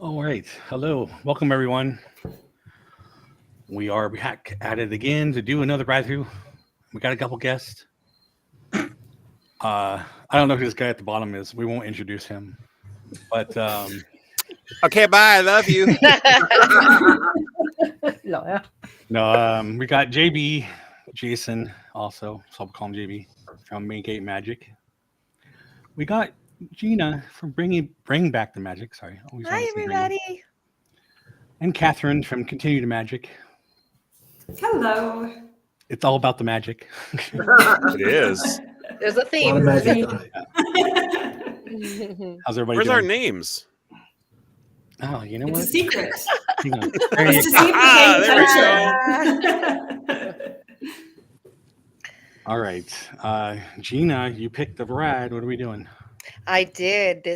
All right. Hello. Welcome, everyone. We are back at it again to do another ride through. We got a couple guests. I don't know who this guy at the bottom is. We won't introduce him. But Okay, bye. I love you. no, we got JB, Jason also. So I'll call him JB from Main Gate Magic. We got Gina from Bring Back the Magic. Sorry. Hi, everybody. And Catherine from Continue to Magic. Hello. It's all about the magic. It is. There's a theme. How's everybody Where's doing? our names? Oh, you know It's what? a secret. Hang on. It's to see if you pay attention. All right. Gina, you picked the ride. What are we doing? I did.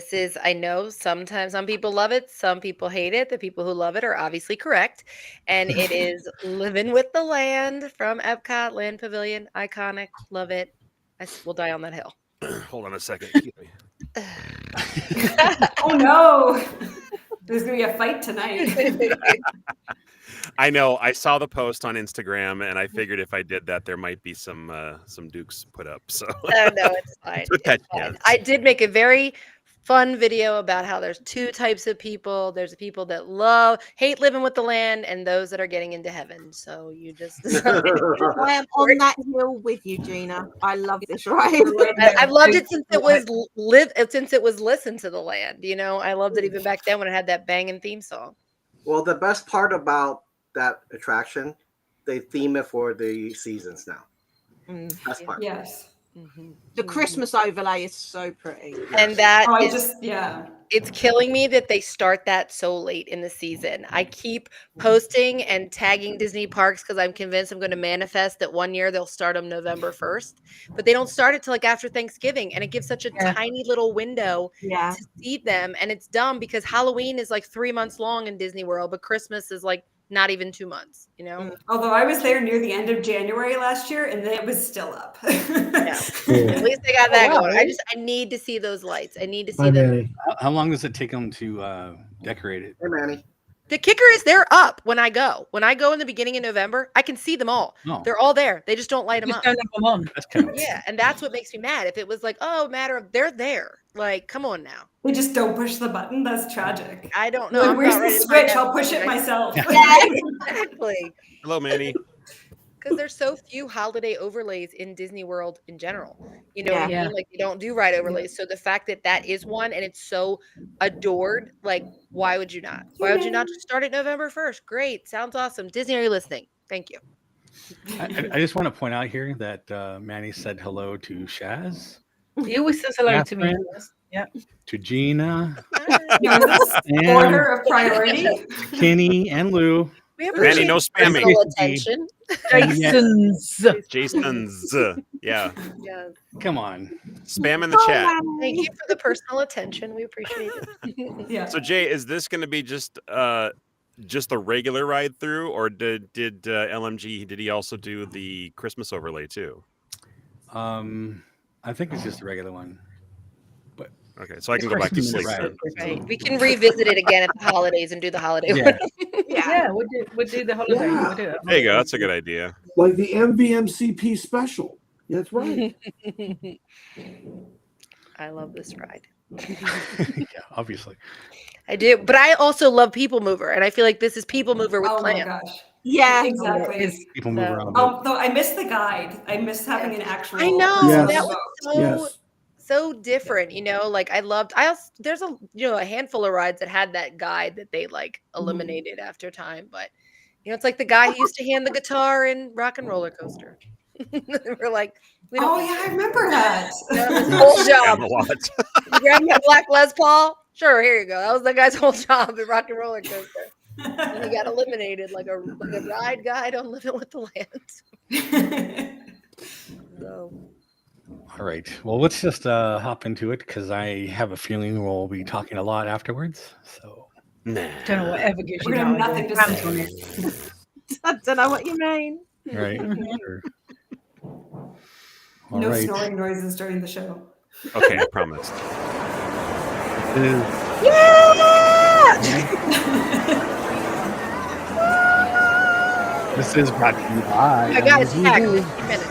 I know sometimes some people love it, some people hate it. The people who love it are obviously correct. And it is Living with the Land from Epcot Land Pavilion. Iconic. Love it. Will die on that hill. Hold on a second. Oh no. There's going to be a fight tonight. I know. I saw the post on Instagram, and I figured if I did that, there might be some dukes put up. So Oh, no, it's fine. It's fine. I did make a very fun video about how there's two types of people. There's the people that hate living with the land, and those that are getting into heaven. So you just I am on that hill with you, Gina. I love this ride. I've loved it since it was Listen to the Land. You know, I loved it even back then when it had that banging theme song. Well, the best part about that attraction, they theme it for the seasons now. Best part. Yes. Mm-hmm. The Christmas overlay is so pretty. And it's killing me that they start that so late in the season. I keep posting and tagging Disney parks because I'm convinced I'm going to manifest that one year they'll start them November 1st, but they don't start it till like after Thanksgiving, and it gives such a tiny little window to see them. And it's dumb because Halloween is like 3 months long in Disney World, but Christmas is like not even 2 months, you know? Although I was there near the end of January last year and it was still up. At least they got that going. I need to see those lights. I need to see them. Manny. How long does it take them to decorate it? Hey, Manny. The kicker is they're up when I go. When I go in the beginning of November, I can see them all. Oh. They're all there. They just don't light them up. That's kind of And that's what makes me mad. If it was like, they're there. Like, come on now. They just don't push the button. That's tragic. I don't know. Like, where's the switch? I'll push it myself. Yeah, exactly. Hello, Manny. Because there's so few holiday overlays in Disney World in general. You know what I mean? Like, they don't do ride overlays. So the fact that is one and it's so adored, like, why would you not? Why would you not just start it November 1st? Great. Sounds awesome. Disney, are you listening? Thank you. I just want to point out here that Manny said hello to Shaz. He always says hello to me. Yeah. To Gina. Order of priority. Kenny and Lou. Manny, no spamming. Attention. Jason's. Yeah. Come on. Spam in the chat. Thank you for the personal attention. We appreciate it. Yeah. So Jay, is this going to be just a regular ride through, or did LMG? Did he also do the Christmas overlay too? I think it's just a regular one. But okay, so I can go back to sleep. Right. We can revisit it again at the holidays and do the holiday one. We'll do the holiday. Yeah. We'll do it. There you go. That's a good idea. Like the MVMCP special. That's right. I love this ride. Yeah, obviously. I do, but I also love People Mover, and I feel like this is People Mover with plans. My gosh. Yeah, exactly. People move around. Though I miss the guide. I miss having an actual. I know Yes. that was so different. You know, like there's a handful of rides that had that guide that they like eliminated after time, but you know, it's like the guy who used to hand the guitar in Rock and Roller Coaster. We're like, we don't. Oh yeah, I remember that. His whole job. A lot. Grab my black Les Paul. Sure, here you go. That was the guy's whole job at Rock and Roller Coaster. And he got eliminated like a ride guide on Living with the Land. So. All right. Well, let's just hop into it because I have a feeling we'll be talking a lot afterwards. So. Nah. Don't know whatever gives you We're gonna have nothing to say. I don't know what you mean. Right. Sure. All No right. snoring noises during the show. Okay, I promised. It is Yeah! This is brought to you by. I got it back in 15 minutes.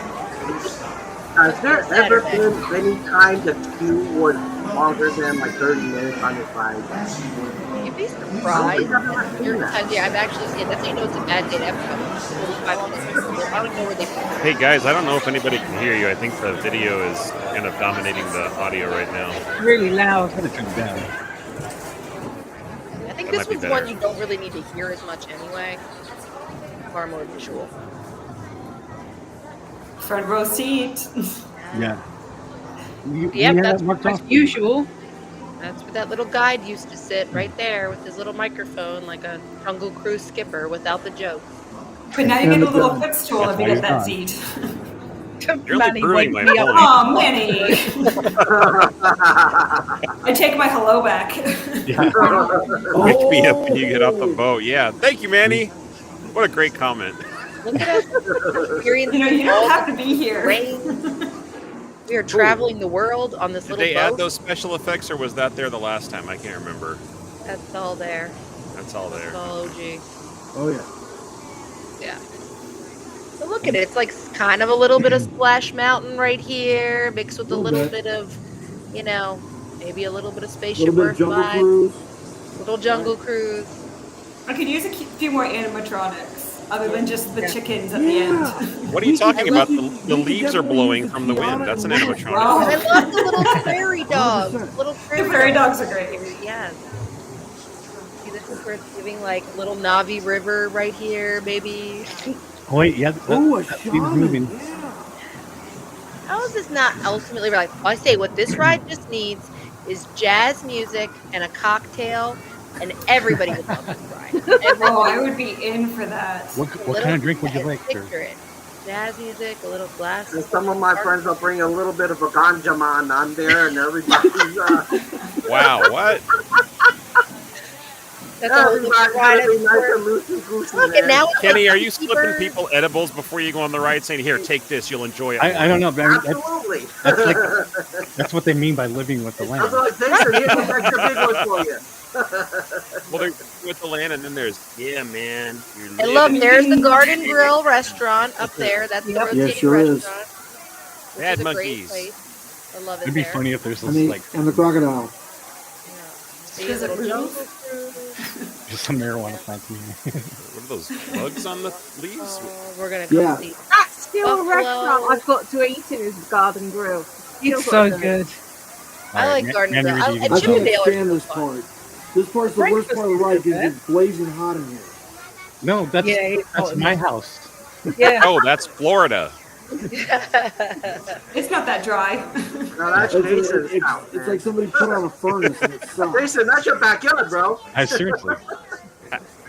Has there ever been any time the queue was longer than like 30 minutes on this ride? You'd be surprised. I've actually seen that's how you know it's a bad day to Epcot. 45 minutes. I don't know where they put it. Hey guys, I don't know if anybody can hear you. I think the video is kind of dominating the audio right now. Really loud. I'm gonna turn it down. I think That this might be one's better. one you don't really need to hear as much anyway. Far more visual. Front row seat. Yeah. Yep, that's marked As usual. That's where that little guide used to sit, right there with his little microphone, like a Jungle Cruise skipper without the joke. But now you get a little footstool if you get that That's seat. You're Manny, ruining wake my me up. morning. Oh, Manny. I take my hello back. Wake me up when you get off the boat. Yeah. Thank you, Manny. What a great comment. Look at us experiencing You all don't have the to be here. rain. We are traveling the world on this Did little they boat. add those special effects, or was that there the last time? I can't remember. That's all there. That's all there. That's all OG. Oh yeah. Yeah. So look at it. It's like kind of a little bit of Splash Mountain right here, mixed with a little bit of, you know, maybe a little bit of A Spaceship little bit Earth of Jungle vibes. Cruise. Little Jungle Cruise. I could use a few more animatronics other than just the chickens at the end. What are you talking about? The We leaves are could blowing definitely from the use wind. Tiana That's an and animatronic. Wow. I love the little prairie dogs. 100%. Little The prairie, prairie dogs are great. Yes. See, this is where it's giving like little Navi River right here, maybe. Oh, wait, yeah. Oh, a that seems shaman. moving. Yeah. How is this not ultimately like? I say what this ride just needs is jazz music and a cocktail, and everybody would love this ride. Oh, I would be in for that. What kind of drink would you like, sir? Picture it. Jazz music, a little glass. And some of my friends will bring a little bit of a ganja man on there, and everybody's Wow, what? That's all we everybody's ride gonna be nice for. and loosey goosey. Look, and now it's Kenny, like are you slipping cheaper. people edibles before you go on the ride, saying, "Here, take this, you'll enjoy it"? I don't know, but Absolutely. that's what they mean by living with the That's land. what I say, sir. Here's an extra big one for you. Well, there's with the land, and then there's man. You're And look, living. there's the Garden Grill restaurant up there. That's the rotating sure is. restaurant. Which Bad is a great monkeys. place. I love it It'd be there. funny if there's And this, the, like, and the crocodile. Yeah. See, Is it little real? Jungle Cruise. just some marijuana plants in here. What are those bugs on the leaves? Oh, we're gonna go Yeah. see. That's still Buffalo. a restaurant I've got to eat in is Garden Grill. Still It's got so to. good. I like Garden Manny, Grill. what do I- you and I think? Chicken can't Dale stand is this fun. part. This part's the worst part of the ride because it's blazing hot in here. No, that's Yeah, it's that's hot. my house. Yeah. Oh, that's Florida. It's not that dry. No, that's It's, Jason's it's, house. it's like somebody put on a furnace and it sucks. Jason, that's your backyard, bro. Seriously.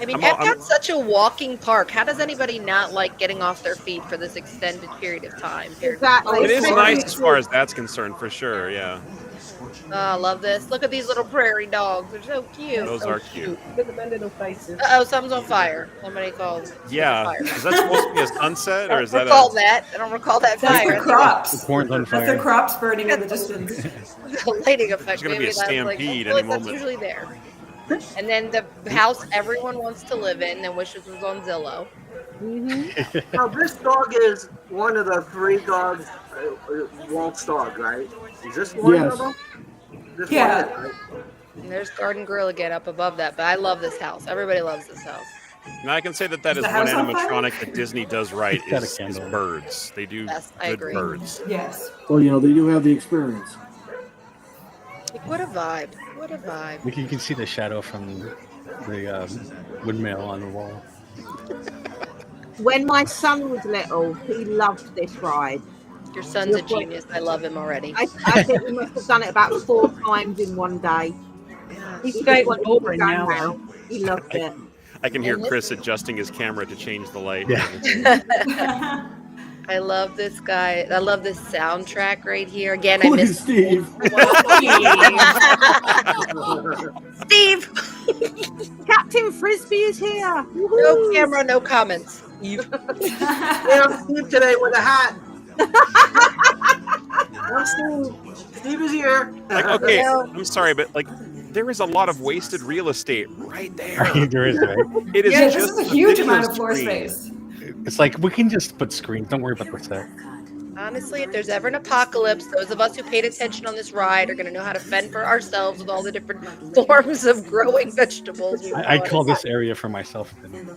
I mean, I'm- Epcot's such a walking park. How does anybody not like getting off their feet for this extended period of time? Exactly. It is It's nice as far as that's concerned, for sure. Yeah, Oh, I love this. Look at these little prairie dogs. They're so cute. those are cute. Look at their little faces. Uh-oh, something's on fire. Somebody called. Yeah, Fire. is that supposed to be a sunset, I or don't is that recall a? that. I don't recall that That's fire. the crops. The corn's on That's the fire. crops burning in the distance. The lighting effect. There's gonna be maybe a that's like, stampede oh, any that's moment. usually there. And then the house everyone wants to live in and wishes was on Zillow. Now, this dog is one of the 3 dogs, Walt's dog, right? Is this one Yes. of them? This Yeah. one is, right? And there's Garden Grill again up above that. But I love this house. Everybody loves this house. And I can say that that Is is the one house on fire? animatronic that Disney does right Got a is candle. birds. They do Yes, I good agree. birds. Yes. Well, you know, they do have the experience. Like, what a vibe. What a vibe. You can see the shadow from the windmill on the wall. When my son was little, he loved this ride. Your son's a genius. I love him already. I think he must have done it about 4 times in one day. He's He straight just wanted to boring go now. now. He loved it. I can hear And this- Chris adjusting his camera to change the light. Yeah. I love this guy. I love this soundtrack right here. Again, I Look at miss Steve. Steve. Captain Frisbee is here. No Woohoo. camera, no comments. Yeah, Steve today with a hat. I'm Steve. Steve is here. Like, okay, I'm sorry, but like there is a lot of wasted real estate right there. There is, right? It is Yeah, this just is a the huge video amount of floor screen. space. It's like we can just put screens. Don't worry about the set. Honestly, if there's ever an apocalypse, those of us who paid attention on this ride are going to know how to fend for ourselves with all the different forms of growing vegetables. I call this area for myself. And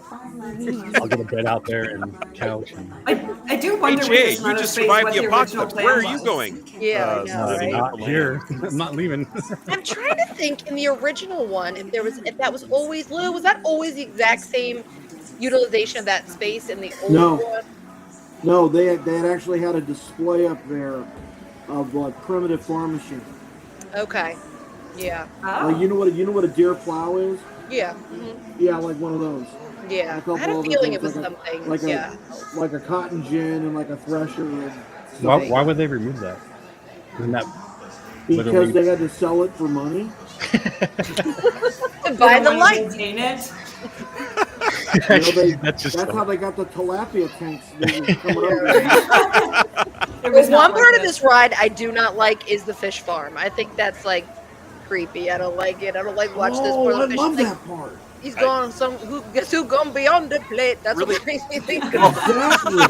I'll get a bed out there and couch. And... I do Hey wonder with Jay, this you amount of just space survived what the original apocalypse. plan Where are you was. going? Yeah, I know, right? not here. I'm not leaving. I'm trying to think in the original one if that was always Lou. Was that always the exact same utilization of that space in the old No. one? No, they had actually had a display up there of like primitive farm machines. Okay. Yeah. Oh. Like you know what a deer plow is? Yeah. Yeah, like one of those. Yeah. A couple I had a other feeling things, it was like something. like yeah. like a cotton gin and like a thresher. And stuff. Why would they remove that? Isn't that Because literally- they had to sell it for money. To buy the They don't wanna light. maintain it. That's just That's so- how they got the tilapia tanks. They were coming up with. It was But not one part worth of it. this ride I do not like is the fish farm. I think that's like creepy. I don't like it. I don't like watch this Oh, poor I little fish. love Like, that part. he's going guess who gonna be on the plate? That's Really? what makes me think of Exactly.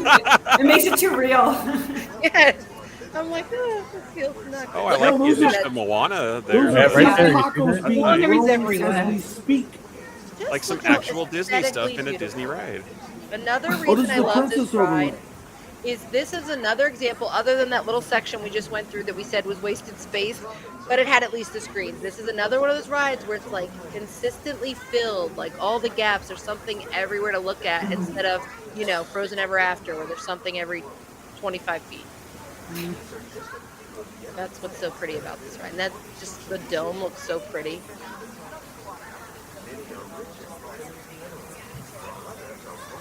It makes it too real. yes. I'm like, oh, this feels not Oh, I good. like the those are- addition of Moana Those there. are Yeah, right there, you see tacos that? being Moana is grown everywhere. as we speak. Just Like some looks so actual Disney stuff aesthetically in a beautiful. Disney ride. Another Oh, this reason is I the love this princess ride overlay. is this is another example, other than that little section we just went through that we said was wasted space, but it had at least the screens. This is another one of those rides where it's like consistently filled, like all the gaps, there's something everywhere to look at instead of, Frozen Ever After where there's something every 25 feet. That's what's so pretty about this ride. And that just, the dome looks so pretty.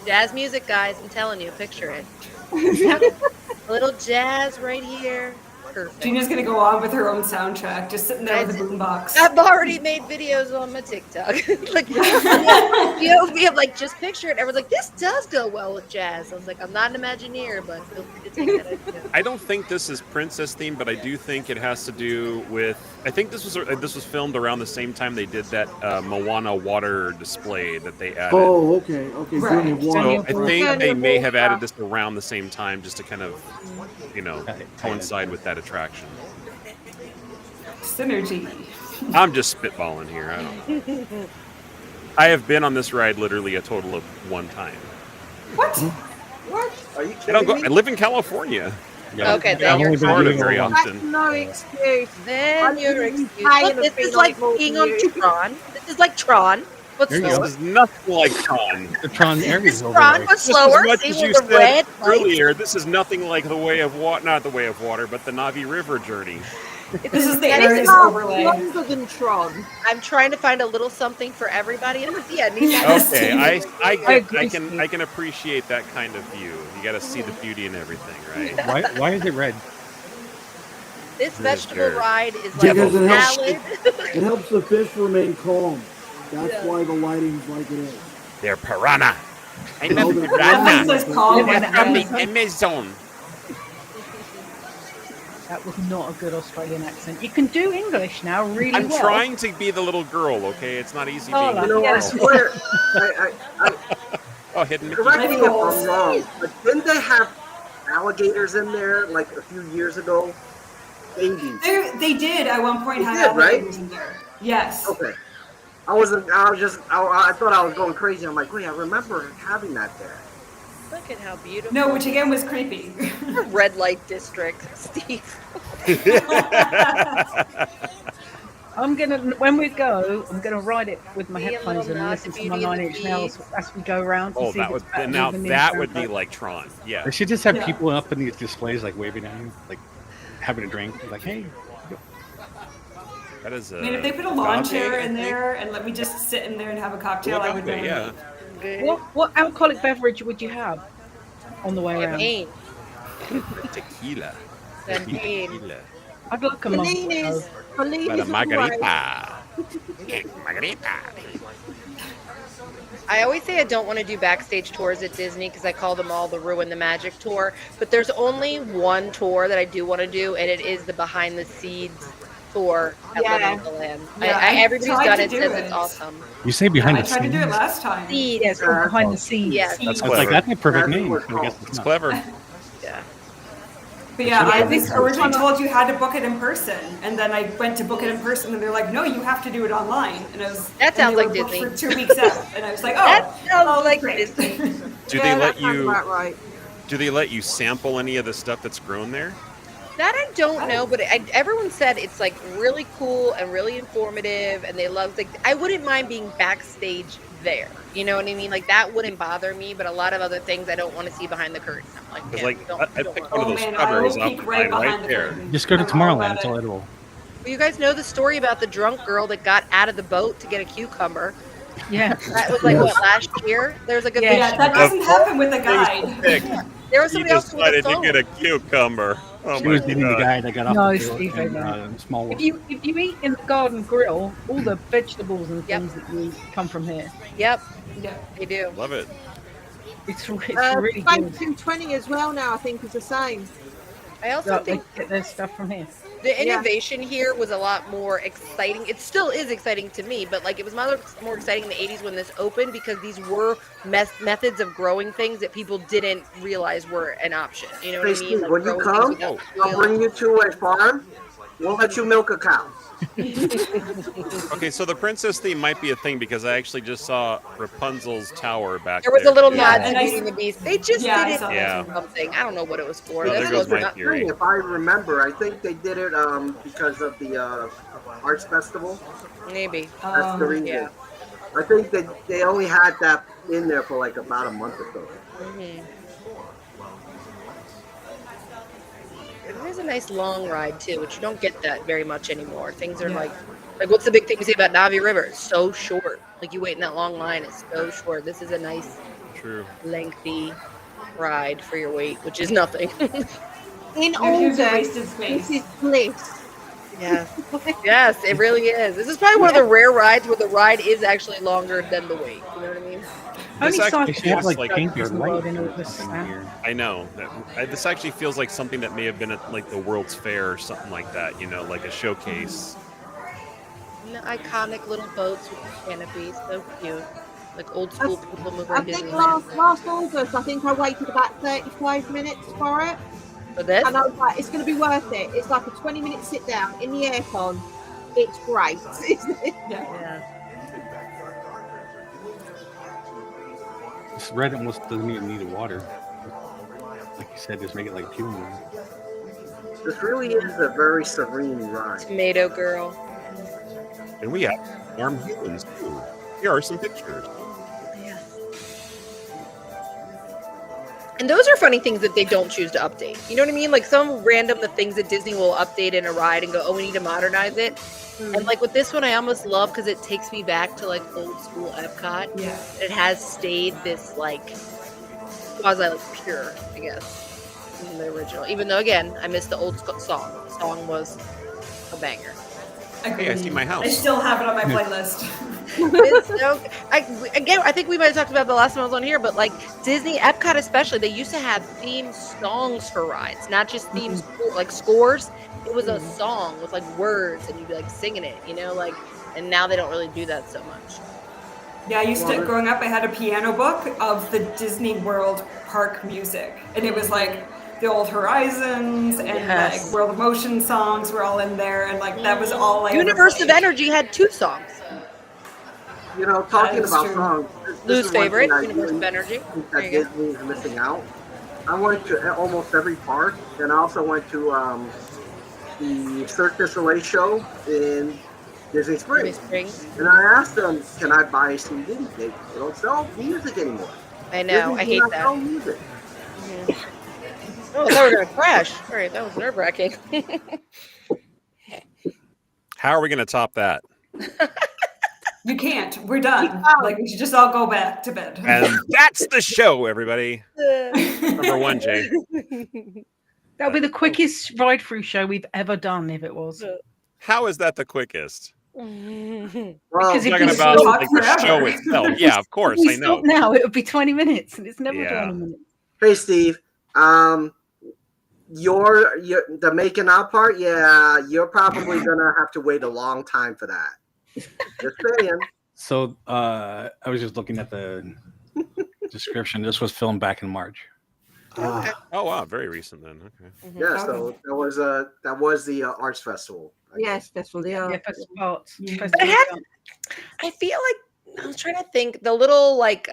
Jazz music, guys, I'm telling you, picture it. A little jazz right here. Perfect. Gina's gonna go on with her own soundtrack, just sitting there with a boombox. I've already made videos on my TikTok. Like, we have like, just picture it. Everyone's like, this does go well with jazz. I was like, I'm not an Imagineer, but feel free to take that idea. I don't think this is princess themed, but I do think it has to do with. I think this was filmed around the same time they did that Moana water display that they added. Oh, okay. Right. Journey of So Water. I think Journey they of may have Water. added this around the same time just to kind of, coincide with that attraction. Synergy. I'm just spitballing here. I don't know. I have been on this ride literally a total of one time. What? What? Are you I kidding don't go. me? I live in California. Okay, I then don't you're go to Florida doing very it That's often. no excuse. Then you're I'm excused. tired Look, of this being is like like more being than on you. Tron. This is like Tron, but There you slower. go. This is nothing like Tron. The Tron area This is is over Tron, there. but Just slower. as much See as with you the said red lights? earlier, this is nothing like the way of water. Not the way of water, but the Navi River journey. This is the That is Aries Far overlay. longer than Tron. I'm trying to find a little something for everybody. And yeah, need that. Yes. Okay, I agree, can Steve. I can appreciate that kind of view. You got to see the beauty in everything, right? Why is it red? This vegetable sure. ride is like Because a it helps- salad. It helps the fish remain calm. That's why the lighting's like it is. They're piranha. I'm Oh, a they're Everything piranha. says calm Yeah, like From the that. Amazon. That was not a good Australian accent. You can do English now really I'm well. trying to be the little girl. Okay, it's not easy Oh, being You know, the I Yes. girl. swear. I Oh, hidden Mickey. correct me if I'm Nichols. wrong, but didn't they have alligators in there like a few years ago? Babies. They did at one point They have did, right? alligators in there. Yes. Okay. I thought I was going crazy. I'm like, wait, I remember having that there. Look at how beautiful. No, which again was creepy. Red light district, Steve. I'm gonna when we go, I'm gonna ride it with my Be a headphones little and nod listen to to my Beauty and 9 the Inch Nails as we go around. To Oh, see that if would it's better now than the that new would be soundtrack. like Tron. Yeah. They should just have Yeah. people up in these displays, like waving at you, like having a drink. Like, hey, That is. I mean, if they put a lawn agave, chair I in think. there and let me just sit in there and have a cocktail, I would Agave, really. yeah. What alcoholic beverage would you have on the way around? Champagne. Tequila. Champagne. Tequila. I'd like a monster. Bellini's. But a Bellini's margarita. Margarita. I always say I don't want to do backstage tours at Disney because I call them all the Ruin the Magic tour. But there's only one tour that I do want to do, and it is the behind the scenes tour at Yeah. Legoland. Yeah, Everybody's tried done to it, do says it. it's awesome. You say behind I the tried to scenes? do it last time. Seeds. Yeah, it's all behind the scenes. Yes. That's I was like, clever. that's a perfect That's name. what I guess it's it's It's not. clever. Yeah. But yeah, should've I done was it. originally told you had to book it in person, and then I went to book it in person, and they're like, "No, you have to do it online." And I was That sounds and they like were booked Disney. for 2 weeks out, and I was like, "Oh, That sounds like great." Disney. Do Yeah, they that let sounds you? about right. Do they let you sample any of the stuff that's grown there? That I don't know, but everyone said it's like really cool and really informative, and they love like I wouldn't mind being backstage there. You know what I mean? Like that wouldn't bother me, but a lot of other things I don't want to see behind the curtain. I'm like, Because yeah, like don't I want picked to. one of Oh those man, I strawberries will off peek the right line right behind the there. curtain. Just go to I'm all Tomorrowland. about It's all it. edible. Well, you guys know the story about the drunk girl that got out of the boat to get a cucumber. Yeah. That was like Yes. what last year? There was like a Yeah. big Yeah, that Of doesn't all happen with a things to guide. pick, There was you somebody else with a decided to phone. get a cucumber. Oh She my was dating the god! guy that got off No, the boat Steve, in no. Small If World. you eat in the garden grill, all the vegetables and Yep. things that you eat come from here. Yep, Yeah. they do. Love it. It's really Space good. 220 as well now, I think, is the same. I also They think get their stuff from here. the Yeah. innovation here was a lot more exciting. It still is exciting to me, but like it was more exciting in the 80s when this opened because these were methods of growing things that people didn't realize were an option. You know what Hey I mean? Steve, Like when you growing come, things without I'll soil. bring you to a farm. We'll let you milk a cow. Okay, so the princess theme might be a thing because I actually just saw Rapunzel's tower back There was a little too. nod to and I- Beauty and the Beast. They just Yeah, I did it saw for that Yeah. too. something. I don't know what it was for. So That there goes was my not- theory. If I remember, I think they did it because of the arts festival. Maybe. That's the reason. yeah. I think that they only had that in there for like about a month or so. Mhm. It is a nice long ride too, which you don't get that very much anymore. Things are Yeah. like what's the big thing you say about Navi River? It's so short. Like you wait in that long line, it's so short. This is a nice, True. lengthy ride for your wait, which is nothing. In You're using August, wasted space. this is bliss. Yes. Yes, it really is. This is probably one of the rare rides where the ride is actually longer than the wait. You know what I mean? Only This actually They cyclists should have feels like like paint your in the world light in or August, something Sam. here. I know. This actually feels like something that may have been at like the World's Fair or something like that. You know, like a showcase. And the iconic little boats with the canopies, so cute. Like old school people moving I in think Disneyland. last August, I think I waited about 35 minutes for it. For this? And I was like, it's going to be worth it. It's like a 20-minute sit down in the aircon. It's great. Yeah. Yeah. This red almost doesn't even need the water. Like you said, just make it like pure. This really is a very serene ride. Tomato girl. And we have warm humans too. Here are some pictures. Yeah. And those are funny things that they don't choose to update. You know what I mean? Like some random the things that Disney will update in a ride and go, oh, we need to modernize it. And like with this one, I almost love because it takes me back to like old school Epcot. Yeah. It has stayed this like quasi like pure, I guess, in the original. Even though again, I missed the old song. The song was a banger. Hey, I see my house. I still have it on my playlist. It's so, I think we might have talked about the last time I was on here, but like Disney, Epcot especially, they used to have theme songs for rides, not just themes like scores. It was a song with like words, and you'd be like singing it, you know, like. And now they don't really do that so much. Yeah, I used to, growing up, I had a piano book of the Disney World park music. And it was like the old Horizons and Yes. like World of Motion songs were all in there. And like that was all I ever Universe of played. Energy had 2 songs. You know, talking That is about true. songs. This Lou's is one favorite, thing I Universe of really Energy. think There that you go. Disney is missing out. I went to almost every park, and I also went to the Cirque du Soleil show in Disney Disney Springs. Springs. And I asked them, can I buy a CD? They don't sell music anymore. I know. Disney I do hate not that. sell music. Oh, I thought we were gonna crash. All right, that was nerve wracking. How are we going to top that? You can't. We're done. Like we should just all go back to bed. And that's the show, everybody. Number 1, Jay. That'll be the quickest ride through show we've ever done if it was. How is that the quickest? Well, Because if Talking we about stop- like the forever. show itself. Yeah, of course, if we I know. stop now, it would be 20 minutes, and it's never Yeah. 20 minutes. hey, Steve. the making out part, yeah, you're probably gonna have to wait a long time for that. Just saying. So I was just looking at the description. This was filmed back in March. Ah, Oh wow, very recent then. Okay. Yeah, so that was the arts festival. Yes, festival. They are. Yeah, festival parts. Yeah. Festival But it had- parts. I feel like I was trying to think the little like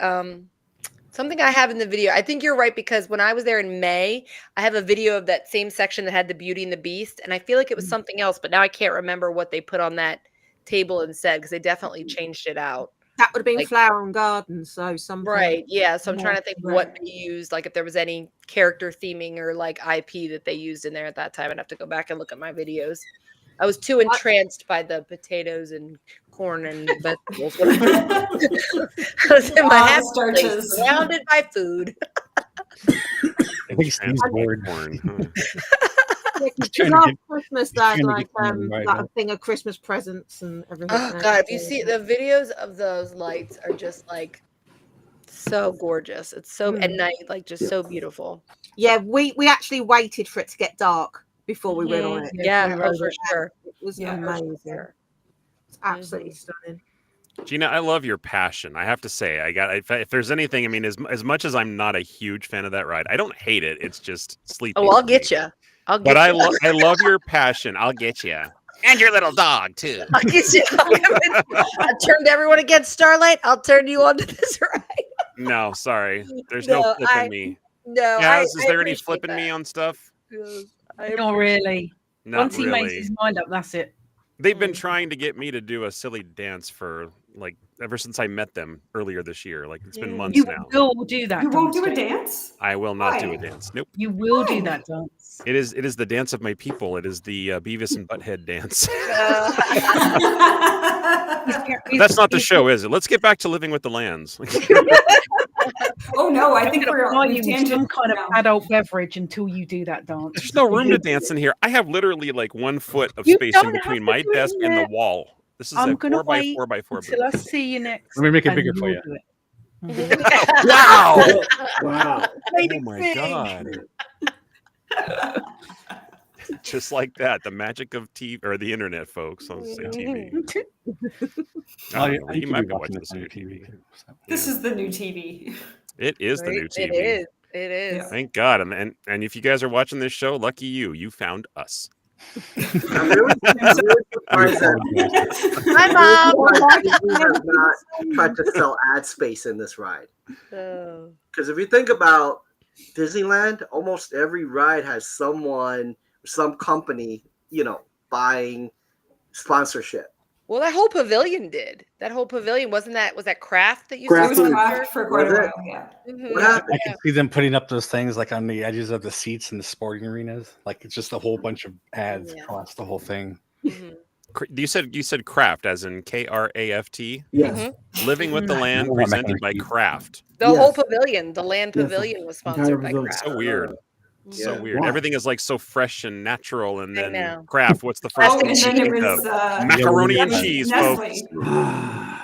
something I have in the video. I think you're right because when I was there in May, I have a video of that same section that had the Beauty and the Beast, and I feel like it was something else, but now I can't remember what they put on that table instead because they definitely changed it out. That would have been Like- Flower and Garden, so something. Right. Yeah. So I'm Yeah, trying to think what they used, like if there was any character theming or like IP that they used in there at that time. I'd have to go back and look at my videos. I was too entranced by the potatoes and corn and vegetables. I was in my All the happy place, starches. surrounded by food. I think Steve's bored. Corn. Yeah, 'cause Trying to last get- Christmas, trying they to had get someone right, like huh? a thing of Christmas presents and everything. Oh God, if you see the videos of those lights are just like so gorgeous. It's so at night, like just so beautiful. Yeah, we actually waited for it to get dark before we went on it. Yeah, we oh, rode for it. sure. It was Yeah, for amazing. Sure. It's absolutely stunning. Gina, I love your passion. I have to say, if there's anything, I mean, as much as I'm not a huge fan of that ride, I don't hate it. It's just sleepy. Oh, I'll get you. I'll get But you. I love your passion. I'll get you. And your little dog too. I'll get you. I turned everyone against Starlight. I'll turn you onto this ride. No, sorry. There's no No, flipping me. No, Yaz, is I there any appreciate flipping me that. on stuff? Not really. Not Once he really. makes his mind up, that's it. They've been trying to get me to do a silly dance for like ever since I met them earlier this year. Like it's been months You now. will do that. You won't do a dance. dance? I will not do a Why? dance. Nope. You will do Why? that dance. It is the dance of my people. It is the Beavis and Butthead dance. That's not the show, is it? Let's get back to living with the lands. Oh no, I think I'm we're gonna buy we've you some tangent kind of now. adult beverage until you do that dance. There's no room to dance in here. I have literally like 1 foot of You space in don't have between to my do it desk in and the there. wall. This is I'm a gonna 4 by wait 4 by 4 until I see you next. Let me make it and bigger for you'll you. do it. Wow! wow. Oh my god! Just like that, the magic of TV or the internet, folks. I'll say TV. I don't know, you might be watching this on your TV. This is the new TV. It is the new Right? TV. It is. It is. Yeah. Thank God. And if you guys are watching this show, lucky you. You found us. I'm really surprised that Hi, Mom. Disney has not tried to sell ad space in this ride. Oh. Because if you think about Disneyland, almost every ride has someone, some company, buying sponsorship. Well, that whole pavilion did. That whole pavilion was that Kraft that used Kraft It was to craft for quite a Was it? while, yeah. Mhm. What happened? I can see them putting up those things like on the edges of the seats in the sporting arenas. Like it's just a whole bunch of ads Yeah. across the whole thing. Mhm. You said Kraft as in Kraft. Yes. Living with the land Mhm. presented by Kraft. The Yes. whole pavilion, the land Yes, pavilion was entire sponsored by pavilion. Kraft. So weird. So Yeah. weird. Wow. Everything is like so fresh and natural, and I then know. Kraft. What's the first Oh, thing and you then it think was of? Macaroni and cheese, folks. Nestle.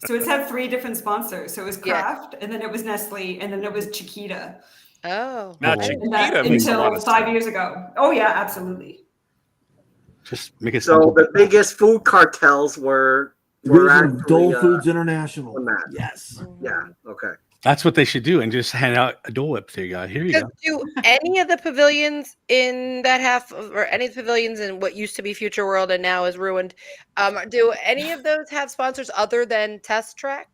So it's had 3 different sponsors. So it was Yeah. Kraft, and then it was Nestle, and then it was Chiquita. Oh. Now, Oh. And that Chiquita makes a lot until of 5 sense. years ago. Oh yeah, absolutely. Just make it So simple. the biggest food cartels were Division of Dole actually, Foods International. on that. Yes. Yeah. Okay. That's what they should do and just hand out a Dole Whip. There you go. Here you Because go. do any of the pavilions in that or any of the pavilions in what used to be Future World and now is ruined, do any of those have sponsors other than Test Track?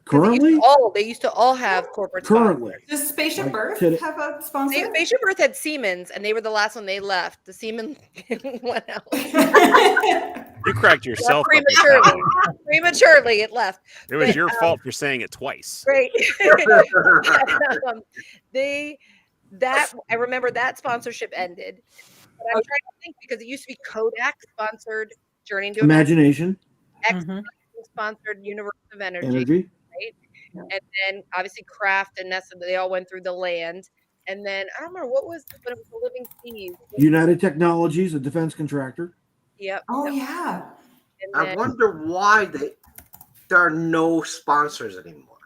'Cause Currently? They used to all have corporate Currently. sponsors. Does Spaceship Like Earth today- have a sponsor? Spaceship Earth had Siemens, and they were the last one they left. The Siemens went out. You cracked yourself up. with that Prematurely. one. Prematurely, it left. It was But, your fault for saying it twice. Great. I remember that sponsorship ended. But I'm trying to think because it used to be Kodak sponsored Journey into Imagination. X Mhm. sponsored Universe of Energy, Energy. and then obviously Kraft and Nessa. They all went through the land, and then I don't remember what was, but it was the Living Seas. United Technologies, a defense contractor. Yep. Oh yep. yeah. And I then- wonder why there are no sponsors anymore.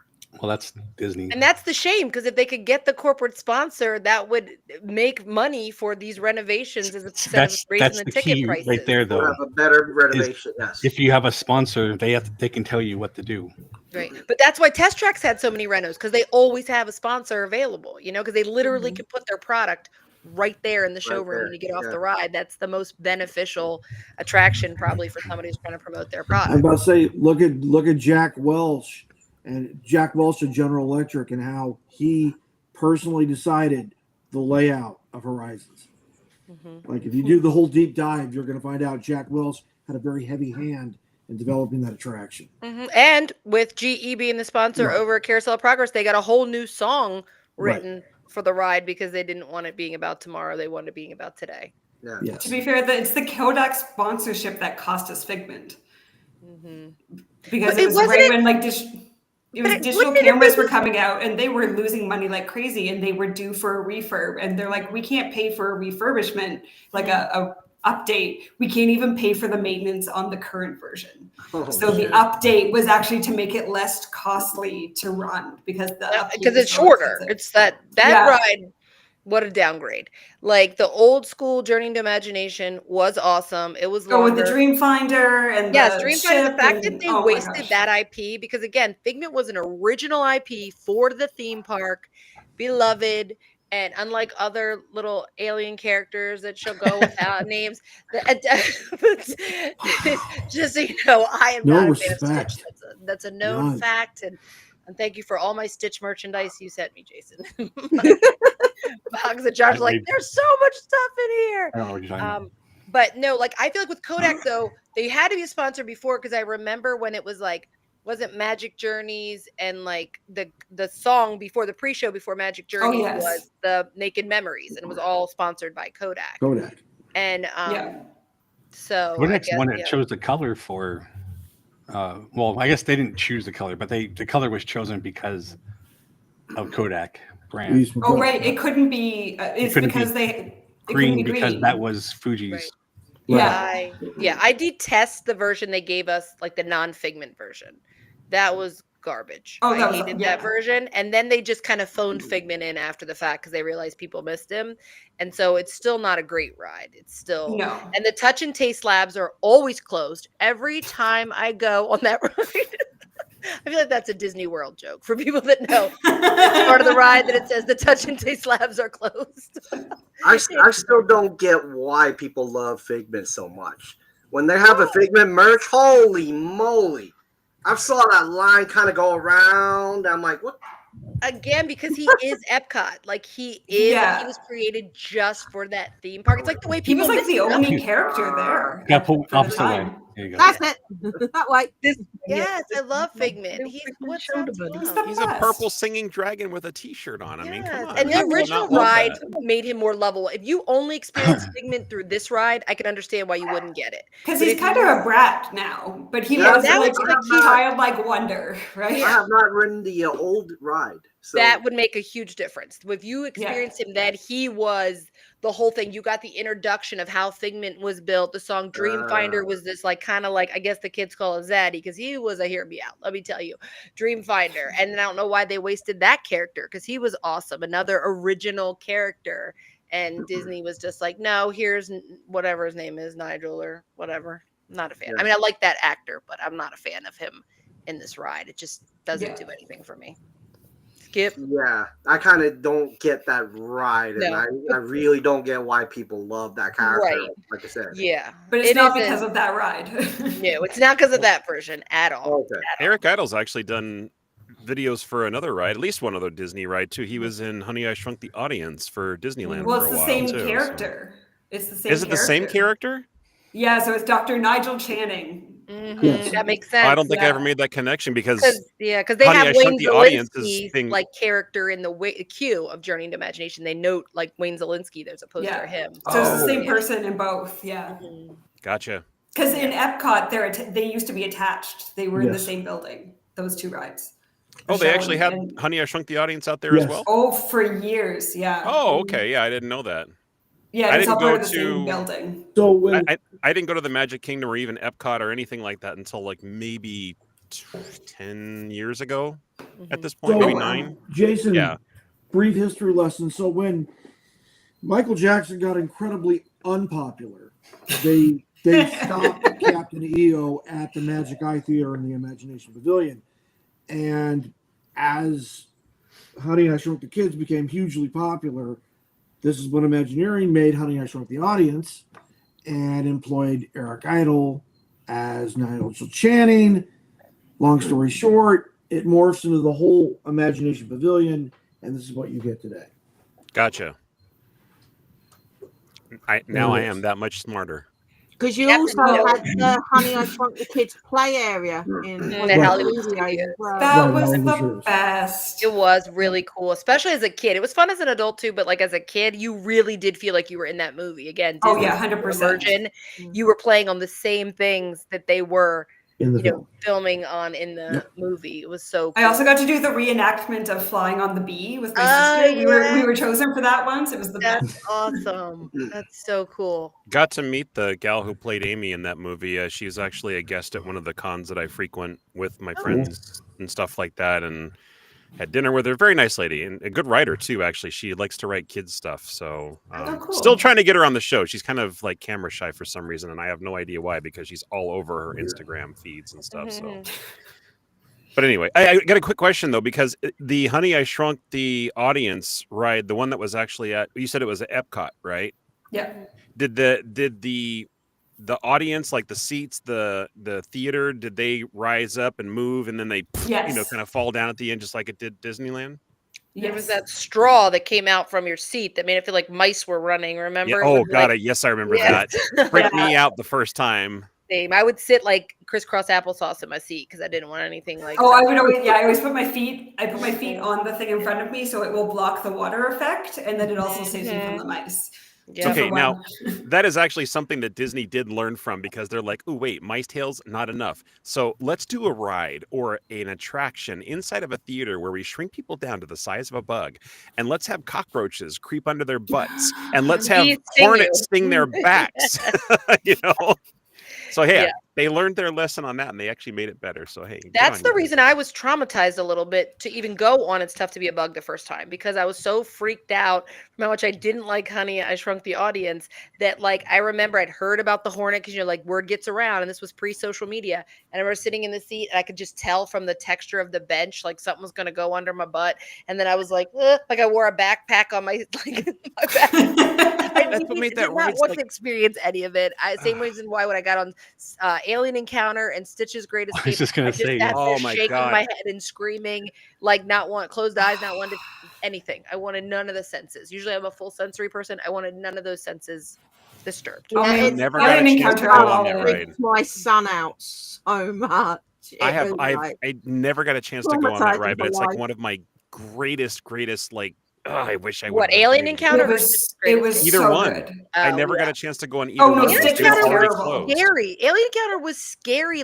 Well, that's Disney. And that's the shame, because if they could get the corporate sponsor, that would make money for these renovations instead of raising the ticket key prices. right there, We'll though. have a better renovation. Yes. If you have a sponsor, they can tell you what to do. Right. But that's why Test Tracks had so many renos, because they always have a sponsor available, because they literally can put their product right there in the showroom when you get off the ride. That's the most beneficial attraction probably for somebody who's trying to promote their product. I'm about to say, look at Jack Welch of General Electric and how he personally decided the layout of Horizons. Like if you do the whole deep dive, you're going to find out Jack Welch had a very heavy hand in developing that attraction. And with GE being the sponsor over at Carousel of Progress, they got a whole new song written for the ride because they didn't want it being about tomorrow. They wanted it being about today. Yeah. Yes. To be fair, it's the Kodak sponsorship that cost us Figment. Because it was right when digital cameras were coming out and they were losing money like crazy and they were due for a refurb. And they're like, we can't pay for a refurbishment, like a update. We can't even pay for the maintenance on the current version. So the update was actually to make it less costly to run because it's shorter. It's that ride. What a downgrade. Like the old school Journey into Imagination was awesome. It was longer. with the Dreamfinder and Dreamfinder, the fact that they wasted that IP, because again, Figment was an original IP for the theme park, beloved, and unlike other little alien characters that shall go without names, just so you know, I am not a fan of Stitch. That's a known fact, and thank you for all my Stitch merchandise you sent me, Jason. Because John's like, there's so much stuff in here. I don't know what you're talking about. But no, like I feel like with Kodak though, they had to be a sponsor before, because I remember when it was like, wasn't Magic Journeys and like the song before the pre-show before Magic Journeys was the Naked Memories, and it was all sponsored by Kodak. And so Kodak's the one that chose the color for. Well, I guess they didn't choose the color, but the color was chosen because of Kodak brand. Oh right, it couldn't be. It's because they green because that was Fuji's. Right. I detest the version they gave us, like the non-Figment version. That was garbage. I hated that version. And then they just kind of phoned Figment in after the fact because they realized people missed him. And so it's still not a great ride. It's still And the Touch and Taste Labs are always closed. Every time I go on that ride. I feel like that's a Disney World joke for people that know part of the ride that it says the Touch and Taste Labs are closed. I still don't get why people love Figment so much. When they have a Figment merch, holy moly. I saw that line kind of go around. I'm like, what? Again, because he is Epcot. Like he was created just for that theme park. It's like the way people. He was like the only character there. Yeah, opposite way. There you go. That's it. That way. Yes, I love Figment. He's a purple singing dragon with a T-shirt on. I mean, come on. And the original ride made him more lovable. If you only experienced Figment through this ride, I can understand why you wouldn't get it. Because he's kind of a brat now, but he was like childlike wonder, right? I have not ridden the old ride. So. That would make a huge difference. If you experienced him, that he was the whole thing. You got the introduction of how Figment was built. The song Dreamfinder was this like kind of like, I guess the kids call it Zaddy, because he was a hear me out. Let me tell you, Dreamfinder. And then I don't know why they wasted that character, because he was awesome. Another original character. And Disney was just like, no, here's whatever his name is, Nigel or whatever. I'm not a fan. I mean, I like that actor, but I'm not a fan of him in this ride. It just doesn't do anything for me. Skip. Yeah, I kind of don't get that ride, and I really don't get why people love that character. Like I said, but it's not because of that ride. No, it's not because of that version at all. Okay. Eric Idle's actually done videos for another ride, at least one other Disney ride too. He was in Honey, I Shrunk the Audience for Disneyland. Well, for a while, it's the same too, character. It's the same. Is it the same character? Yeah, so it's Dr. Nigel Channing. Yes. That makes sense. I don't think I ever made that connection because they have Wayne Zielinski like character in the queue of Journey into Imagination. They note like Wayne Zielinski. There's a poster of him. So it's the same person in both. Yeah. Gotcha. Because in Epcot, they used to be attached. They were in the same building. Those two rides. Oh, they actually had Honey, I Shrunk the Audience out there as well? Oh, for years, yeah. Oh, okay. Yeah, I didn't know that. Yeah, it's all part of the same building. So I didn't go to the Magic Kingdom or even Epcot or anything like that until like maybe 10 years ago at this So, point, maybe 9. Jason, Yeah. brief history lesson. So when Michael Jackson got incredibly unpopular, they stopped Captain EO at the Magic Eye Theater in the Imagination Pavilion. And as Honey, I Shrunk the Kids became hugely popular, this is when Imagineering made Honey, I Shrunk the Audience and employed Eric Idle as Nigel Channing. Long story short, it morphs into the whole Imagination Pavilion, and this is what you get today. Gotcha. I am that much smarter. Because you also had the Honey, I Shrunk the Kids play area in the Hollywood Studios. That was the best. It was really cool, especially as a kid. It was fun as an adult too, but like as a kid, you really did feel like you were in that movie again. Oh yeah, 100%. You were playing on the same things that they were in the filming on in the movie. It was so cool. I also got to do the reenactment of Flying on the Bee with my sister. We were chosen for that once. It was the best. That's awesome. That's so cool. Got to meet the gal who played Amy in that movie. She's actually a guest at one of the cons that I frequent with my friends and stuff like that, and had dinner with her. Very nice lady and a good writer too. Actually, she likes to write kids stuff. So cool. Still trying to get her on the show. She's kind of like camera shy for some reason, and I have no idea why, because she's all over her Instagram feeds and stuff. So, but anyway, I got a quick question though, because the Honey, I Shrunk the Audience ride, the one that was actually at, you said it was at Epcot, right? Yeah. Did the audience, like the seats, the theater, did they rise up and move and then they kind of fall down at the end just like it did Disneyland? There was that straw that came out from your seat that made it feel like mice were running, remember? Yeah. Oh god, yes, I remember that. Freaked me out the first time. Same. I would sit like crisscross applesauce in my seat because I didn't want anything like I would always I always put my feet on the thing in front of me so it will block the water effect, and then it also saves me from the mice. Yeah. Okay, now that is actually something that Disney did learn from, because they're like, oh wait, mice tails, not enough. So let's do a ride or an attraction inside of a theater where we shrink people down to the size of a bug, and let's have cockroaches creep under their butts, and let's have hornets sting their backs. So hey, they learned their lesson on that, and they actually made it better. So hey, that's the reason I was traumatized a little bit to even go on It's Tough to Be a Bug the first time, because I was so freaked out from how much I didn't like Honey, I Shrunk the Audience, that like I remember I'd heard about the hornet, because like word gets around, and this was pre-social media, and I remember sitting in the seat and I could just tell from the texture of the bench like something was going to go under my butt, and then I was like I wore a backpack on my my back. That's what made that did not want to experience any of it. Same reason why when I got on Alien Encounter and Stitch's Great Escape, I was just gonna say, oh my shaking God. My head and screaming, like closed eyes, not wanting anything. I wanted none of the senses. Usually I'm a full sensory person. I wanted none of those senses disturbed. I never got a chance to go on that ride. My son out so much. I never got a chance to go on that ride, but it's like one of my greatest like. Oh, I wish I would. What, Alien Encounter? It was either so one. Good. I never got a chance to go on either one. Alien Encounter was scary. Alien Encounter was scary.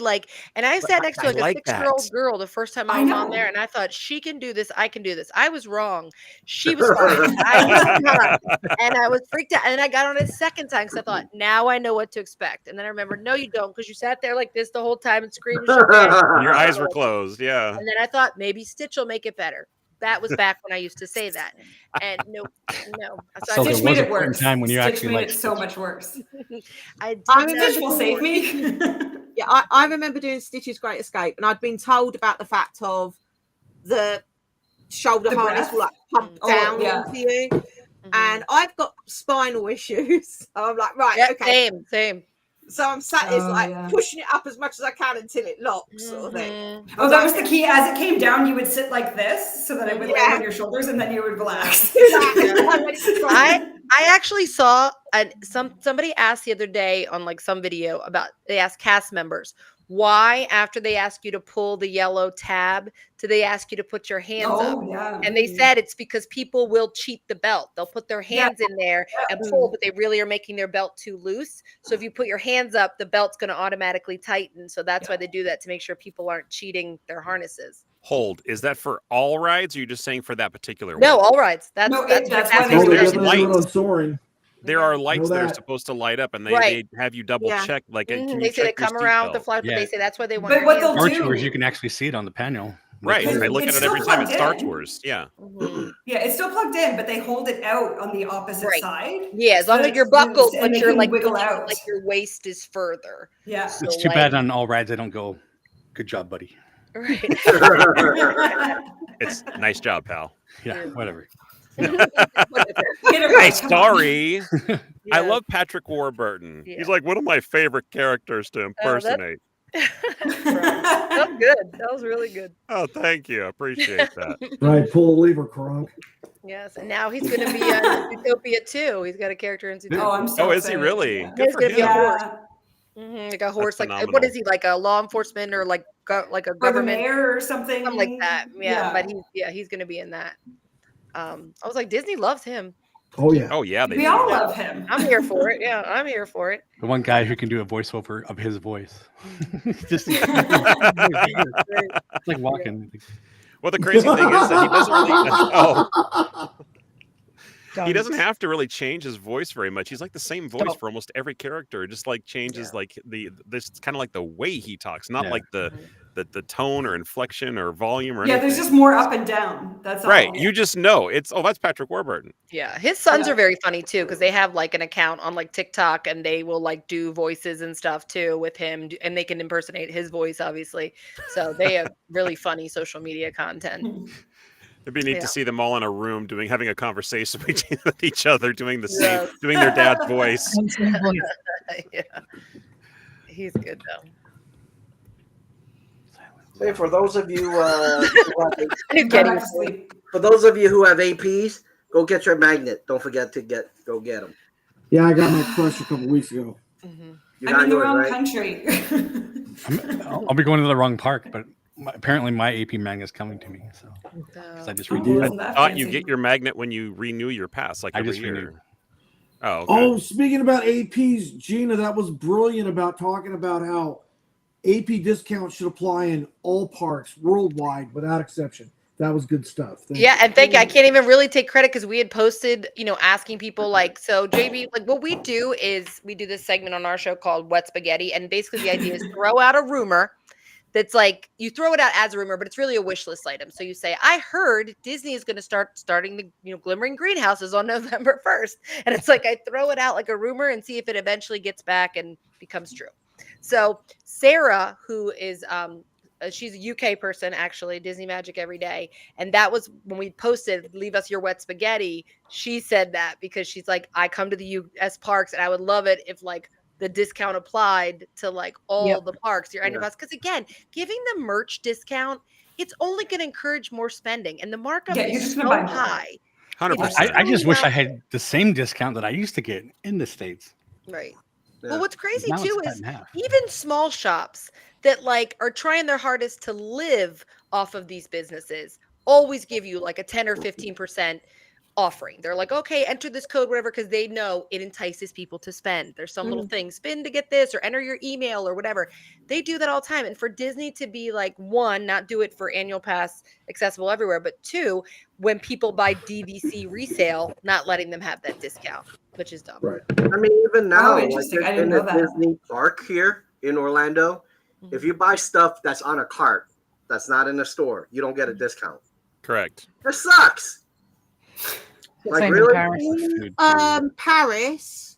And I sat next to a 6-year-old girl the first time I was on there, and I thought, she can do this. I can do this. I was wrong. She was fine. I was not. And I was freaked out. And then I got on it a second time because I thought, now I know what to expect. And then I remembered, no, you don't, because you sat there like this the whole time and screamed. Your eyes were closed. Yeah. And then I thought, maybe Stitch will make it better. That was back when I used to say that, and no. So there was a point in time when you Stitch actually made like it so much worse. Stitch will save me. Yeah, I remember doing Stitch's Great Escape, and I'd been told about the fact of the shoulder harness will like pump down into you, and I've got spinal issues. So I'm like, right, okay, same. So I'm sat pushing it up as much as I can until it locks, sort of thing. Oh, that was the key. As it came down, you would sit like this so that it would land on your shoulders, and then you would relax. I actually saw somebody asked the other day on like some video they asked cast members, why after they ask you to pull the yellow tab, do they ask you to put your hands up? Yeah. And they said it's because people will cheat the belt. They'll put their hands in there and pull, but they really are making their belt too loose. So if you put your hands up, the belt's going to automatically tighten. So that's why they do that, to make sure people aren't cheating their harnesses. Hold, is that for all rides, or are you just saying for that particular one? No, all rides. That's why they do it on soaring. There are lights Know that are that. supposed to light up, and Right. they have you double Yeah. check. Like, can you They say they check your come around the seatbelt? flight, but Yeah. they say that's why they want But your what hands. they'll Star Tours, do- you can actually see it on the panel. Right. Because I look at it's it every still time at plugged Star in. Tours. Yeah. Mhm. Yeah, it's still plugged in, but they hold it out on the opposite Right. side. Yeah, as so long that as you're it's- buckled, and but they you're can like wiggle looking out. like your waist is further. Yeah. So, It's too like, bad on all rides I don't go, good job, buddy. right. It's nice job, pal. Yeah, whatever. Get it Hey, right, come on. sorry. I Yeah. love Patrick Warburton. Yeah. He's like one of my favorite characters to Oh, impersonate. that was good. That was really good. Oh, thank you. I appreciate that. Right, pull a lever, Kronk. Yes, and now he's going to be in Zootopia too. He's got a character in Zootopia. Oh, I'm so Oh, is he excited. really? Yeah. Good He's for gonna be a him. horse. Yeah. Like a horse, like what phenomenal. is he, like a law enforcement or like like a Or the government, mayor or something. something like that. Yeah, but he's going to be in that. I was like, Disney loves him. Oh yeah. Oh, yeah. They We do. all love him. I'm here for it. Yeah, I'm here for it. The one guy who can do a voiceover of his voice. Just it's like walking. Well, the crazy thing is that he doesn't really. He doesn't Don't. have to really change his voice very much. He's like the same voice Don't. for almost every character. Just like changes like this kind of like the way he talks, not Yeah. like the tone or inflection or volume or Yeah, anything. there's just more up and down. That's all. Right. You just know it's that's Patrick Warburton. Yeah, his sons Yeah. are very funny too because they have like an account on like TikTok and they will like do voices and stuff too with him, and they can impersonate his voice obviously. So they have really funny social media content. It'd be neat Yeah. to see them all in a room having a conversation with each other, doing the same, Yes. doing their dad's voice. Same voice. Yeah, he's good though. Hey, for those of you, You're Go getting back to sleep. for those of you who have APs, go get your magnet. Don't forget to go get them. Yeah, I got my crush a couple weeks ago. Mhm. You I'm got in the yours, wrong right? country. I'll be going to the wrong park, but apparently my AP magnet's coming to me. So 'cause I just Oh, renewed it. isn't that Thought you fancy? get your magnet when you renew your pass, like I every just year. renewed. Oh, okay. Oh, speaking about APs, Gina, that was brilliant about talking about how AP discounts should apply in all parks worldwide without exception. That was good stuff. Thank Yeah, you. and thank you. I can't even really take credit because we had posted, asking people like, so JB, like what we do is we do this segment on our show called Wet Spaghetti. And basically the idea is throw out a rumor that's like, you throw it out as a rumor, but it's really a wish list item. So you say, I heard Disney is going to starting the, glimmering greenhouses on November 1st. And it's like, I throw it out like a rumor and see if it eventually gets back and becomes true. So Sarah, who is, she's a UK person, actually, Disney Magic every day. And that was when we posted, leave us your wet spaghetti. She said that because she's like, I come to the US parks and I would love it if like the discount applied to like all the parks, your annual pass. Because again, giving the merch discount, it's only going to encourage more spending. And the markup Yeah, you're is just so gonna buy more. high. 100%. I just wish I had the same discount that I used to get in the States. Right. Yeah. Well, what's crazy Now it's too cut is in half. even small shops that like are trying their hardest to live off of these businesses always give you like a 10 or 15% offering. They're like, okay, enter this code, whatever, because they know it entices people to spend. There's some little thing, spin to get this or enter your email or whatever. They do that all the time. And for Disney to be like, one, not do it for annual pass accessible everywhere, but two, when people buy DVC resale, not letting them have that discount, which is dumb. Right. I mean, even now, like interesting. I in didn't know the that. Disney park here in Orlando, if you buy stuff that's on a cart that's not in the store, you don't get a discount. Correct. It sucks. Like, Same really? in Paris. Food. Paris,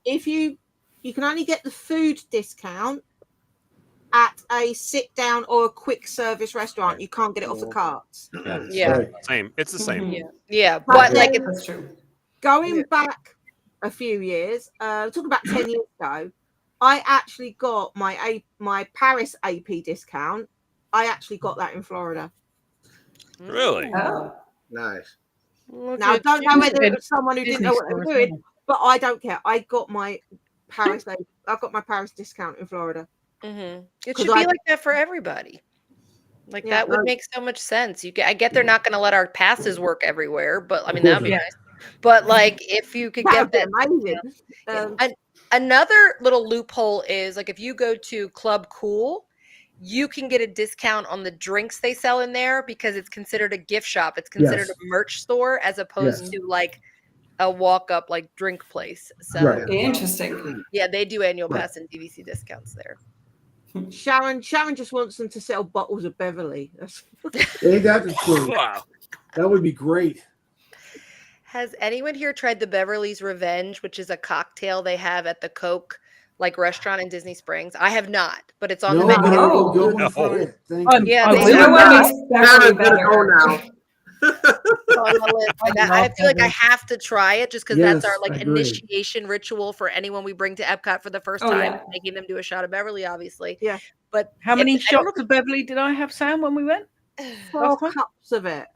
if you can only get the food discount at a sit down or a quick service restaurant. You can't get it off the carts. Yeah. Right. Same. It's the same. Yeah. Yeah. But But like, then- That's true. Going back a few years, talking about 10 years ago, I actually got my Paris AP discount. I actually got that in Florida. Really? Oh. Nice. Now, I don't know whether it was someone who didn't know what they were doing, but I don't care. I got my Paris discount in Florida. Mhm. It 'Cause should be I- like that for everybody. Like Yeah, that would right. make so much sense. I get they're not going to let our passes work everywhere, but I mean Of that'd be course nice. But like if you could That get would that, be amazing. Yeah. Another little loophole is like if you go to Club Cool, you can get a discount on the drinks they sell in there because it's considered a gift shop. It's considered Yes. a merch store as opposed Yes. to like a walk-up like drink place. So Right. Interesting. yeah, they do annual Right. pass and DVC discounts there. Sharon just wants them to sell bottles of Beverly. Ain't that the truth? Wow. That would be great. Has anyone here tried the Beverly's Revenge, which is a cocktail they have at the Coke like restaurant in Disney Springs? I have not, but it's on No, the but menu. I will go No. and try it. Thank you. Yeah, I they will You know have what that. makes Beverly Sharon's gonna go better? now. It's on my list. I And I love feel like I Beverly. have to try it just because that's our Yes, like I agree. initiation ritual for anyone we bring to Epcot for the first Oh, time, yeah. making them do a shot of Beverly, obviously. Yeah. But How many I don't shots of Beverly did I have, Sam, when we went? 4 Last time? cups of it.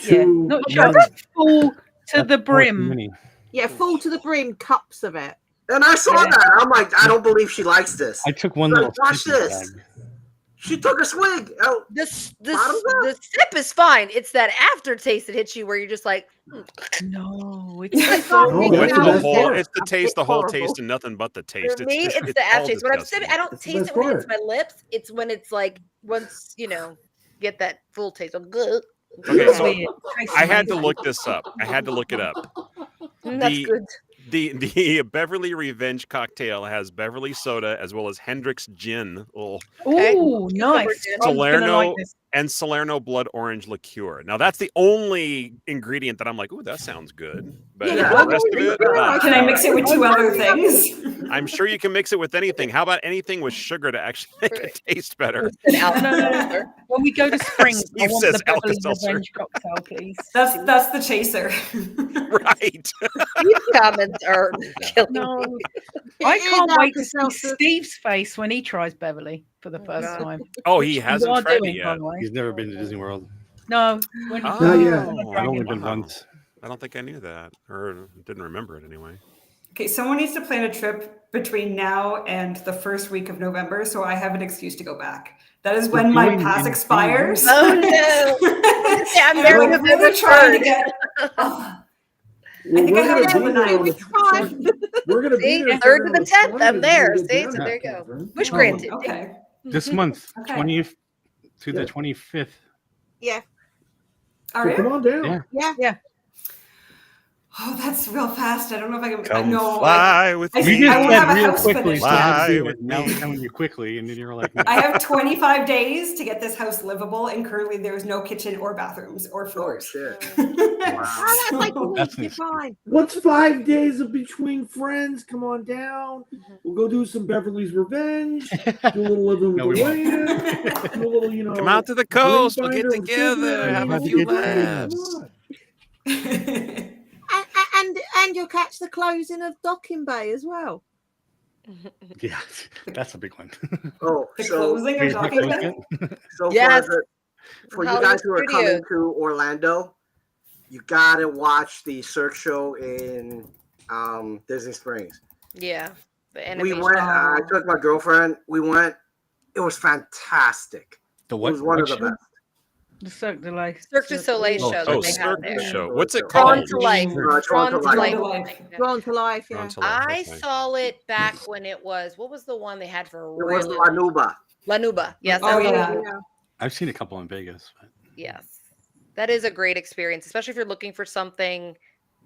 Yeah, Two- not Yeah. shots, full to That's the far too brim. many. Yeah, full to the brim cups of it. And I saw Yeah. that. I'm like, I don't believe she likes this. I took one Like, little watch sip in the this. bag. She took a swig. Oh, the Bottoms up. the sip is fine. It's that aftertaste that hits you where you're just like, No, I it's can't so make Oh, it it's out the of whole. there. It's the taste, It's the whole horrible. taste, and nothing but the taste. for me, it's the all aftertaste. When I'm disgusting. sipping, I don't That's the taste best it when it hits part. my lips. It's when it's like once get that full taste. Good. Okay, It's so weird. Tastes I had to amazing. look this up. I had to look it up. That's The- good. The Beverly Revenge cocktail has Beverly soda as well as Hendrick's gin. Oh, Okay. Oh, nice. gin. I'm gonna Salerno like this. and Salerno blood orange liqueur. Now that's the only ingredient that I'm like, ooh, that sounds good. But Yeah, the well, rest of it, yeah, Can I mix it with 2 other things? I'm sure you can mix it with anything. How about anything with sugar to actually make it taste better? An No, Alka-Seltzer. When we go to Springs, I Steve want says the Beverly Alka-Seltzer. Revenge cocktail, please. That's the chaser. Right. These comments are killing No, me. I It is can't wait to see Alka-Seltzer. Steve's face when he tries Beverly for the first God. time. Oh, Which he we hasn't are tried it doing, by yet. the way. He's never been to Disney World. No, when Oh, Not yet. I've only been wow. once. I don't think I knew that, or didn't remember it anyway. Okay, someone needs to plan a trip between now and the first week of November, so I have an excuse to go back. That is when my going pass in expires. Oh, no. Yeah, I'm And there I'm November really trying to 3rd. get. Oh, Well, think I have we're it till gonna the be there on ninth. the Fine. We're gonna be See, there 3rd to the on 10th, I'm Friday there. to get See, down so there, there you go. Catherine. Wish Oh, granted. okay. This month, Okay. 20th to the Yeah. 25th. Yeah. Are So come you? on down. Yeah. Oh, that's real fast. I don't know if I can. Come no, fly with I You see- me. just I won't said have a real house quickly, finished so I had to Fly do with it. Now me. it's telling you quickly, and then you're like, I have 25 days to get this house livable, and currently there is no kitchen or bathrooms or oh floors. shit. Oh, that's like a week. That's You're an fine. What's 5 days of between friends? Come on down. We'll go do some Beverly's Revenge. Do a little living with No, we the won't. land. Do a little, Come out to the coast. We'll get Dreamfinder with together. Figment. Have a Have a few good time. laughs. And you'll catch the closing of Docking Bay as well. yeah, that's a big one. Oh, The so closing of Is that Docking close Bay? yet? so Yes. for you Hollywood guys who are coming Studios. to Orlando, you gotta watch the Cirque show in Disney Springs. Yeah. The We animation. went. I took my girlfriend. We went. It was fantastic. The It what? was one of what the show? best. The Cirque du Soleil. Cirque du Soleil Oh, show oh, that they have Cirque there. show. What's it Drawn called? to life. Drawn Drawn to to Life. life. Drawn to Life. Drawn to life, yeah. Drawn to life, I okay. saw it back when it was, what was the one they had for a It was really Lanuba. Lanuba. Yes. Oh, that's yeah. it. I've seen a couple in Vegas. But Yes. That is a great experience, especially if you're looking for something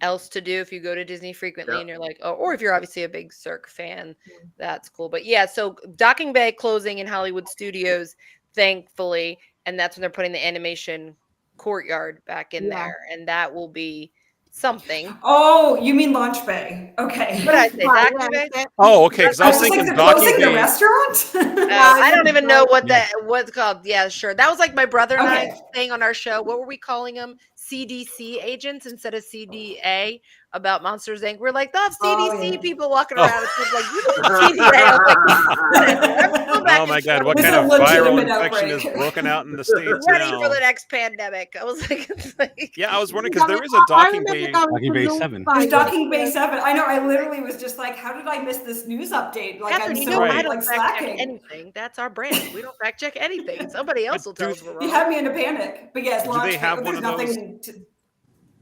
else to do if you go to Disney frequently Yeah. and you're like, oh, or if you're obviously a big Cirque fan, that's cool. But yeah, so Docking Bay closing in Hollywood Studios, thankfully, and that's when they're putting the animation courtyard back in Yeah. there, and that will be something. Oh, you mean Launch Bay? Okay. What did I say? Right, Docking yeah, Bay? yeah. Oh, okay. Because I I was was just like, thinking they're closing Docking the Bay. restaurant? I don't even know what Yeah. what's called. Yeah, sure. That was like my brother and I Okay. saying on our show. What were we calling them? CDC agents instead of CDA about Monsters Inc. We're like, those Oh, CDC yeah. people walking Oh. around. It's like, you know, CDA. I was like, Oh my God! What This kind is of a viral legitimate infection outbreak. is broken out in the states ready now? for the next pandemic. I was like, it's like Yeah, I was wondering because there is a I Docking remember Bay. going Docking to Bay North 7. Bay There's when Docking Bay it was- 7. I know. I literally was just like, how did I miss this news update? Like, Catherine, I'm you so know, I Right. don't like fact check slacking. anything. That's our brand. We don't fact check anything. Somebody else will tell us we're You wrong. had me in a panic. But yes, Do Launch they Bay. have But one there's of those? nothing. To,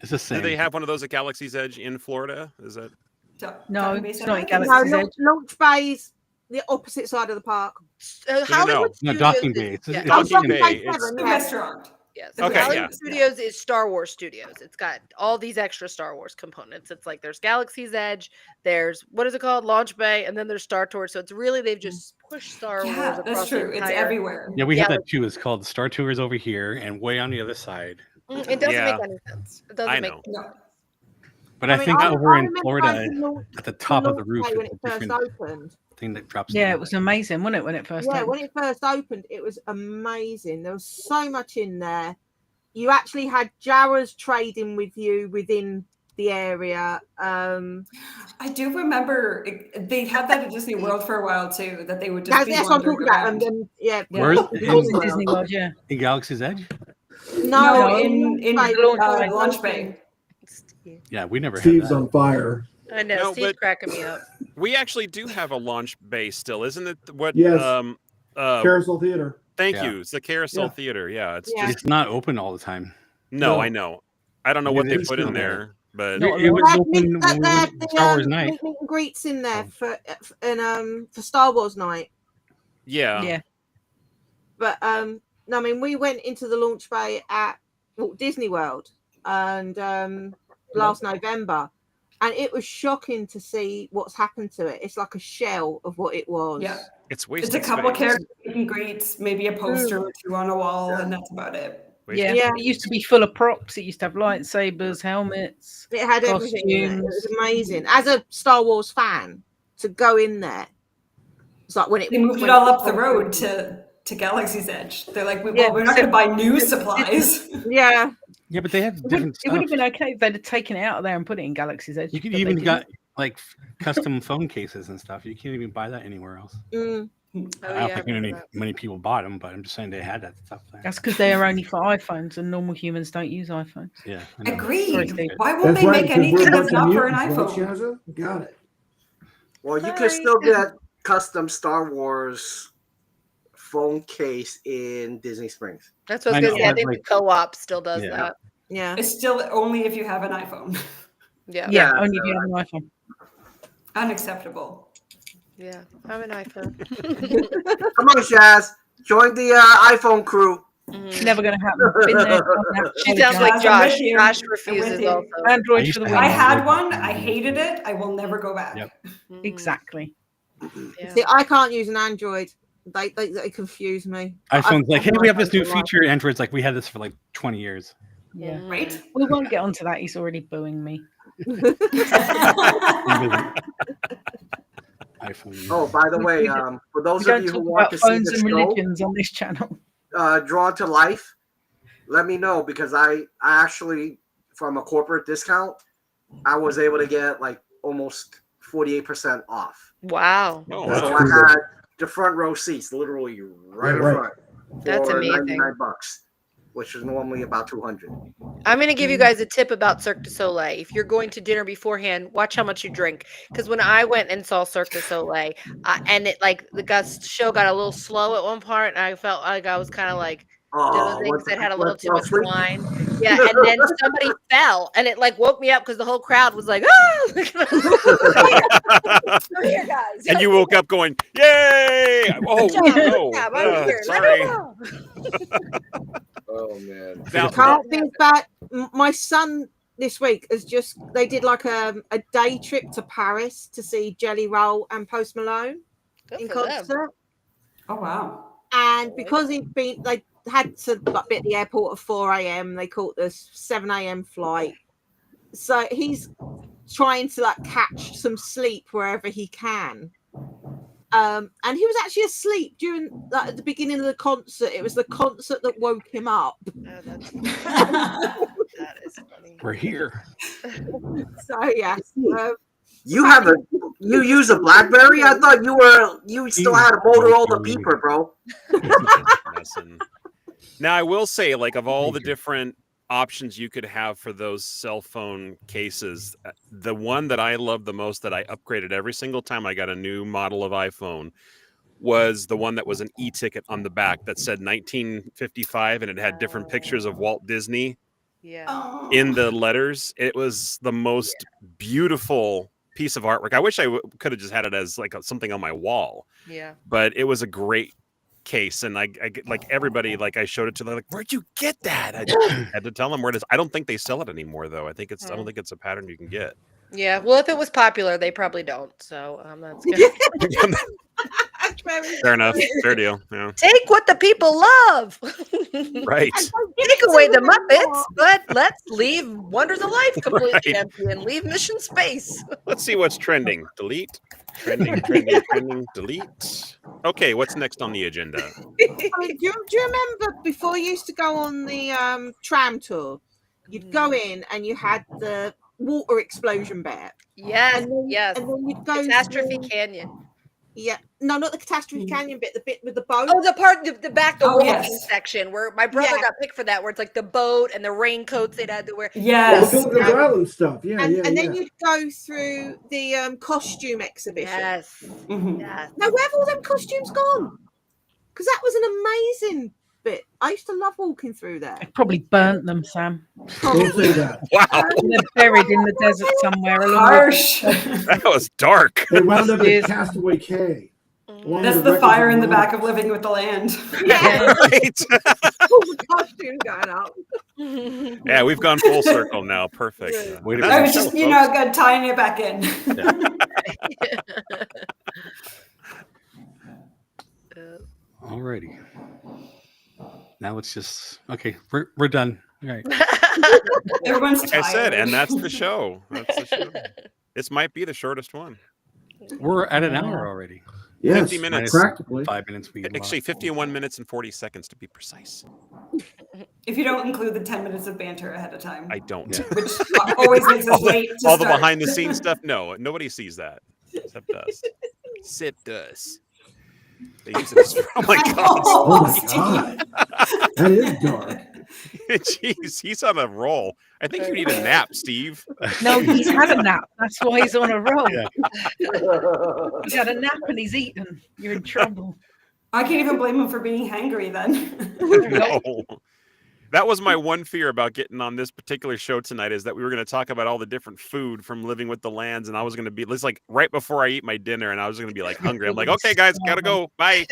It's the Do same. they have one of those at Galaxy's Edge in Florida? Is that? No, Docking Bay it's 7? not I in think it's- No, Galaxy's Edge. Launch Bay's the opposite side of the park. Hollywood No, Studios Docking is- Bay. It's, yeah. it's Oh, Docking Docking Bay, Bay it's- 7, The yeah. restaurant. Yeah. So Galaxy Studios is Star Wars Studios. It's got all these extra Star Wars components. It's like there's Galaxy's Edge, there's what is it called, Launch Bay, and then there's Star Tours. So it's really they've just pushed Star Wars across that's true. It's everywhere. Yeah, we have that too. It's called Star Tours over here, and way on the other side. It doesn't make any sense. It doesn't make no. But I think over in Florida, at the top of the roof, when it first opened. Thing that drops. Yeah, it was amazing, wasn't it, when it first opened? When it first opened, it was amazing. There was so much in there. You actually had Jawas trading with you within the area. I do remember they had that at Disney World for a while too. That they would just. That's what I'm talking about. And then, Where's in Disney World? Yeah, in Galaxy's Edge. No, in Launch Bay. Yeah, we never. Steve's had that. on fire. I know, Steve's cracking me up. We actually do have a launch bay still, isn't it? What? Yes. Carousel Theater. Thank you. It's the Carousel Theater. Yeah, it's just it's not open all the time. No, I know. I don't know what they put in there, but it was open Star Wars night. Meet and greets in there for Star Wars night. Yeah. But no, I mean we went into the launch bay at Walt Disney World and last November. And it was shocking to see what's happened to it. It's like a shell of what it was. Yeah. It's wasted. It's a couple character meet and greets, maybe a poster or two on a wall, and that's about it. Yeah. It used to be full of props. It used to have lightsabers, helmets. It had everything in it. It was amazing. As a Star Wars fan, to go in there, it's like when they moved it all up the road to Galaxy's Edge. They're like, we're not going to buy new supplies. Yeah, but they have different stuff. It would have been okay if they'd have taken it out of there and put it in Galaxy's Edge. You could even got like custom phone cases and stuff. You can't even buy that anywhere else. I don't think many people bought them, but I'm just saying they had that stuff there. That's because they are only for iPhones, and normal humans don't use iPhones. Yeah, agreed. Why won't they make anything that's not for an iPhone? Got it. Well, you can still get custom Star Wars phone case in Disney Springs. That's what I was going to say. I think the co-op still does that. Yeah. It's still only if you have an iPhone. Yeah, only if you have an iPhone. Unacceptable. Yeah, I have an iPhone. Come on, Shaz. Join the iPhone crew. Never going to happen. Been there, she sounds like Josh. Josh refuses also. Android for the win. I had one. I hated it. I will never go back. Yep. Exactly. Yeah. See, I can't use an Android. They confuse me. iPhone's like, hey, we have this new feature. Android's like, we had this for like 20 years. Yeah. Right? We won't get onto that. He's already booing me. iPhone. Oh, by the way, for those of you who want to see phones the and show, religions on this channel, Drawn to Life, let me know because I actually, from a corporate discount, I was able to get like almost 48% off. Wow. So I had the front row seats, literally right in front. That's for amazing. $99, which is normally about $200. I'm going to give you guys a tip about Cirque du Soleil. If you're going to dinner beforehand, watch how much you drink. Because when I went and saw Cirque du Soleil, and it like the show got a little slow at one part, and I felt like I was kind of like things that had a little too much wine. Yeah, and then somebody fell, and it like woke me up because the whole crowd was like, "Ah!" Here, guys. And you woke up going, "Yay!" Oh, no. Sorry. Oh man! Can't think back. My son this week they did like a day trip to Paris to see Jelly Roll and Post Malone in concert. Oh wow! And because they had to be at the airport at 4 a.m. They caught the 7 a.m. flight. So he's trying to like catch some sleep wherever he can. And he was actually asleep during at the beginning of the concert. It was the concert that woke him up. Oh, that is funny. We're here. So yes. You use a BlackBerry? I thought you still had a Motorola beeper, bro. Now I will say, like, of all the different options you could have for those cell phone cases, the one that I loved the most, that I upgraded every single time I got a new model of iPhone, was the one that was an e-ticket on the back that said 1955, and it had different pictures of Walt Disney in the letters. It was the most beautiful piece of artwork. I wish I could have just had it as like something on my wall. Yeah. But it was a great case, and I like everybody, like I showed it to them, like, where'd you get that? I had to tell them where it is. I don't think they sell it anymore, though. I don't think it's a pattern you can get. Yeah, well, if it was popular, they probably don't. So that's good. Fair enough. Fair deal. Yeah. Take what the people love. Right. Take away the Muppets, but let's leave Wonders of Life completely Right. empty and leave Mission Space. Let's see what's trending. Delete. Trending, delete. Okay, what's next on the agenda? I mean, do you remember before you used to go on the tram tour, you'd go in and you had the water explosion bear. Yes, And then, yes. And then you'd go Catastrophe Canyon. Yeah, no, not the Catastrophe Canyon bit, the bit with the boat. Oh, the part, the back, the walking yes. section where my brother got picked for that, where it's like the boat and the raincoats they'd had to wear. Yes. Well, the Gilligan's Island stuff. Yeah, and then you'd go through the costume exhibition. Yes. Mhm. Yes. Now, where have all them costumes gone? Because that was an amazing bit. I used to love walking through there. Probably burnt them, Sam. Don't say that. Wow, They're buried in the desert somewhere. Harsh. that was dark. They wound up at Castaway Cay. That's the fire in the back of Living with the Land. Yeah, Right. all the costumes going up. Yeah, we've gone full circle now. Perfect. Wait a That's I minute. was the just, show, folks. tying it back in. Alrighty. Now it's just okay. We're done. All right. Everyone's Like tired. I said, and that's the show. That's the show. This might be the shortest one. We're at an hour already. Yes, 50 minutes. practically. 5 minutes. We Actually, 51 minutes and 40 seconds to be precise. If you don't include the 10 minutes of banter ahead of time, I don't. Yeah. which always makes us late to All the start. behind the scenes stuff? No, nobody sees that except us. Except us. They use this. Oh my god. Oh my god, that is dark. Jeez, he's on a roll. I think you need a nap, Steve. No, he's had a nap. That's why he's on a roll. Yeah. He's had a nap and he's eaten. You're in trouble. I can't even blame him for being hangry then. No. That was my one fear about getting on this particular show tonight, is that we were going to talk about all the different food from Living with the Lands, and I was going to be, it's like right before I eat my dinner, and I was going to be like hungry. I'm like, okay, guys, gotta go. Bye.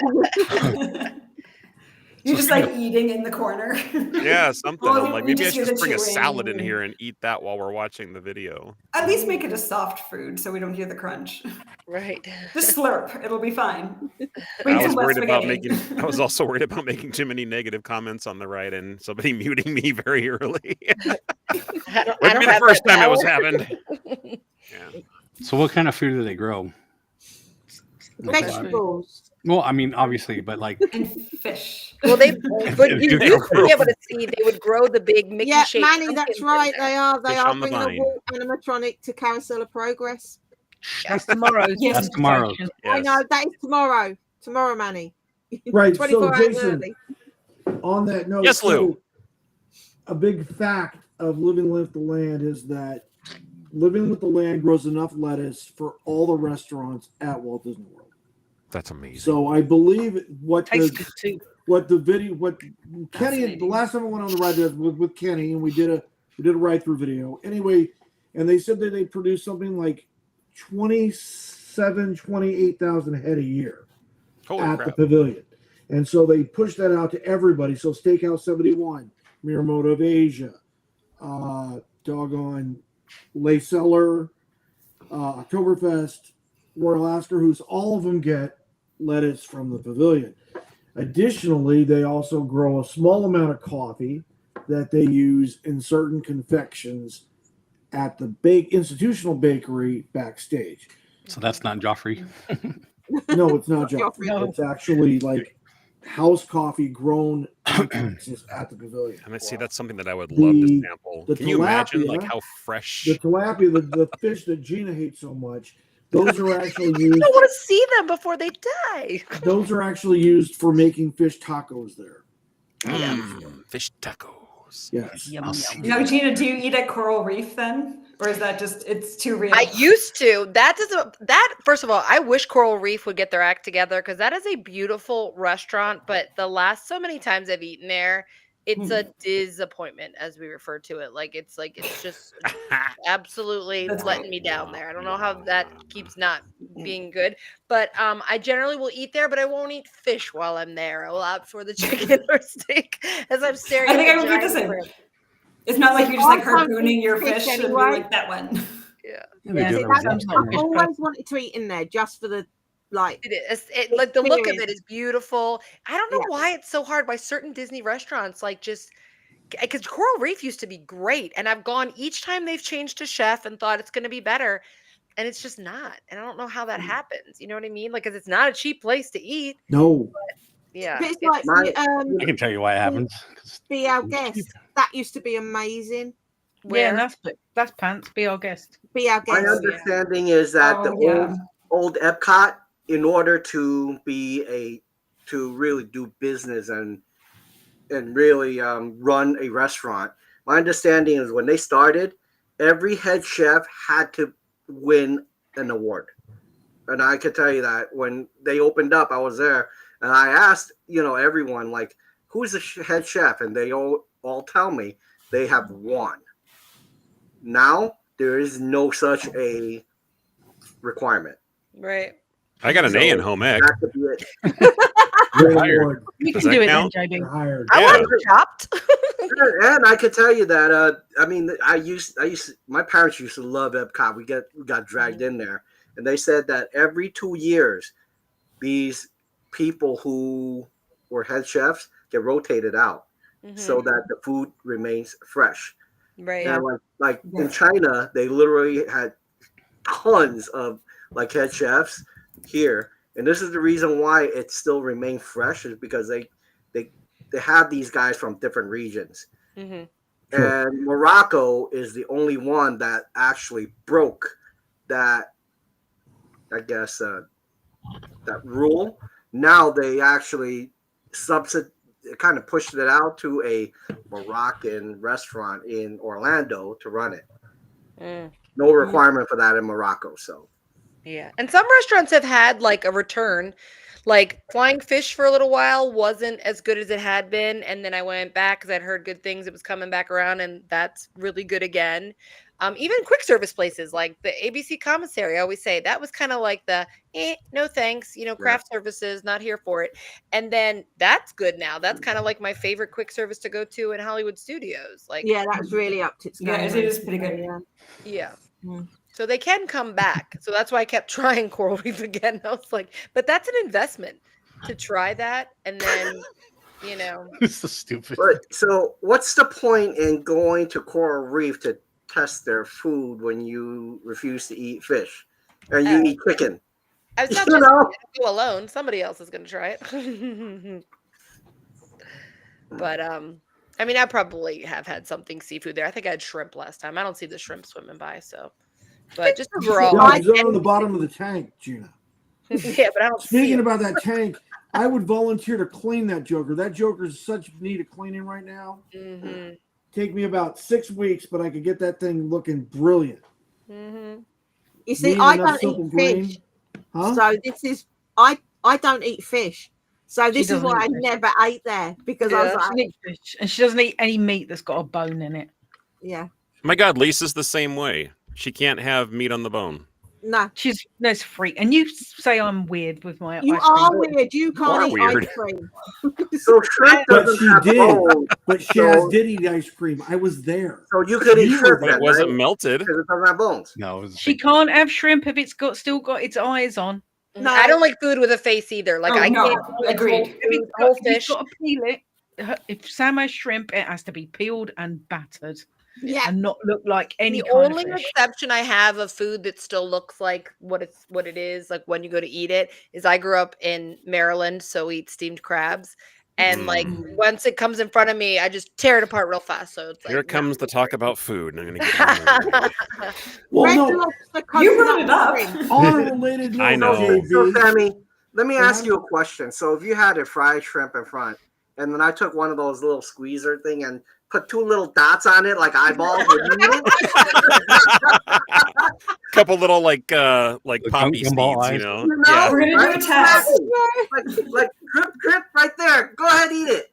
You're just like eating in the corner. Yeah, something. Well, I'm like, we maybe I just should hear just the bring a salad in chewing. here and eat that while we're watching the video. At least make it a soft food so we don't hear the crunch. Right. Just slurp. It'll be fine. I was also worried about making too many negative comments on the right and somebody muting me very early. Wouldn't be the first time it was happened. Yeah. So, what kind of food do they grow? Vegetables. Well, I mean, obviously, but like, And fish. Well, but you used to be able to see they would grow the big Mickey Yeah, shaped Manny, pumpkins that's in right. there. They are. They Fish are on the bringing a vine. wall animatronic to Carousel of Progress. That's tomorrow's. Yes. That's tomorrow. presentation. I Yes. know that is tomorrow. Tomorrow, Manny. Right. 24 So, hours Jason, early. on that note, Yes, Lou. a big fact of Living with the Land is that Living with the Land grows enough lettuce for all the restaurants at Walt Disney World. That's amazing. So I believe what Tastes good too. Kenny, the last time I went on the ride was with Kenny, and we did a ride through video anyway, and they said that they produce something like 28,000 head a year Holy at crap. the pavilion, and so they pushed that out to everybody. So Steakhouse 71, Miramota of Asia, doggone Lay Cellar, Oktoberfest, Royal Ascot, who's all of them get lettuce from the pavilion. Additionally, they also grow a small amount of coffee that they use in certain confections at the institutional bakery backstage. so that's not Joffrey. No, it's not Joffrey. No. It's actually like house coffee grown in Texas at the pavilion. And see, that's something that I would love to sample. the Can you imagine tilapia- like how fresh? The tilapia, the fish that Gina hates so much, those are actually I used. don't want to see them before they die. Those are actually used for making fish tacos there. Fish tacos. Yes. Yum, I'll yum. see. Now, Gina, do you eat at Coral Reef then? Or is that just, it's too real? I used to. That first of all, I wish Coral Reef would get their act together because that is a beautiful restaurant. But the last so many times I've eaten there, It's a disappointment, as we refer to it. It's just absolutely letting me down there. I don't know how that keeps not being good, but I generally will eat there, but I won't eat fish while I'm there. I will opt for the chicken or steak as I'm staring. I think at I would do the same. It's not like you're just like harpooning your fish and be like that one. Yeah. I've always wanted to eat in there just for the like the look of it is beautiful. I don't know why it's so hard by certain Disney restaurants, because Coral Reef used to be great, and I've gone each time they've changed to chef and thought it's going to be better, and it's just not. And I don't know how that happens. You know what I mean? Because it's not a cheap place to eat. No. But, yeah. But it's like I can tell you why it happens. Be Our Guest. That used to be amazing. Yeah, and that's pants. Be Our Guest. Be Our Guest. My understanding is that old Epcot, in order to really do business and really run a restaurant, my understanding is when they started, every head chef had to win an award. And I can tell you that when they opened up, I was there and I asked, everyone, like, who's the head chef? And they all tell me they have won. Now there is no such a requirement. Right. I got an A in home ec. That could be it. You Does can that do it count? then, JB. I want it chopped. And I could tell you that my parents used to love Epcot. We got dragged in there, and they said that every 2 years, these people who were head chefs get rotated out so that the food remains fresh. Right. And like in China, they literally had tons of head chefs here, and this is the reason why it still remains fresh, is because they have these guys from different regions. Mm-hmm. And Morocco is the only one that actually broke that, I guess, that rule. Now they actually kind of pushed it out to a Moroccan restaurant in Orlando to run it. No requirement for that in Morocco. So yeah, and some restaurants have had a return. Flying Fish for a little while wasn't as good as it had been, and then I went back because I'd heard good things. It was coming back around, and that's really good again. Even quick service places like the ABC Commissary, I always say that was kind of like the no thanks, craft services, not here for it. And then that's good now. That's kind of like my favorite quick service to go to in Hollywood Studios. That's really up to its game. Yeah, it is pretty good. Yeah. So they can come back. So that's why I kept trying Coral Reef again. I was like, but that's an investment to try that. And then, It's so stupid. So what's the point in going to Coral Reef to test their food when you refuse to eat fish and you eat chicken? I was not just going to go alone. Somebody else is going to try it. But, I probably have had something seafood there. I think I had shrimp last time. I don't see the shrimp swimming by, so. But just overall, it's on the bottom of the tank, Gina. Yeah, but I don't. Speaking about that tank, I would volunteer to clean that joker. That joker is such need of cleaning right now. Mm-hmm. Take me about 6 weeks, but I could get that thing looking brilliant. Mm-hmm. You see, I don't eat fish, so this is I don't eat fish. So this is why I never ate there, because I was like, she eats fish, and she doesn't eat any meat that's got a bone in it. Yeah. My God, Lisa's the same way. She can't have meat on the bone. No, she's freak. And you say I'm weird with my. You ice cream. are weird. You can't eat weird. ice cream. So shrimp doesn't have bones. But Shaz did eat ice cream. I was there. So you could eat shrimp, but it wasn't melted. Because it doesn't have bones. No, she can't have shrimp if it's still got its eyes on. No, I don't like food with a face either. I can't. Agreed. Whole fish. You've got to peel it. If Sam has shrimp, it has to be peeled and battered. Yeah, and not look like any. The only exception I have of food that still looks like what it is, like when you go to eat it, is I grew up in Maryland, so we eat steamed crabs, and once it comes in front of me, I just tear it apart real fast. So it's here comes the talk about food, and I'm gonna get well, no, you brought it up. Unrelated. I know. So, Sammy, let me ask you a question. So, if you had a fried shrimp in front, and then I took one of those little squeezer thing and put 2 little dots on it like eyeballs. Come couple little like poppy seeds, gumball you eyes. know. No, Yeah. We're gonna do a test. like grip right there. Go ahead, eat it.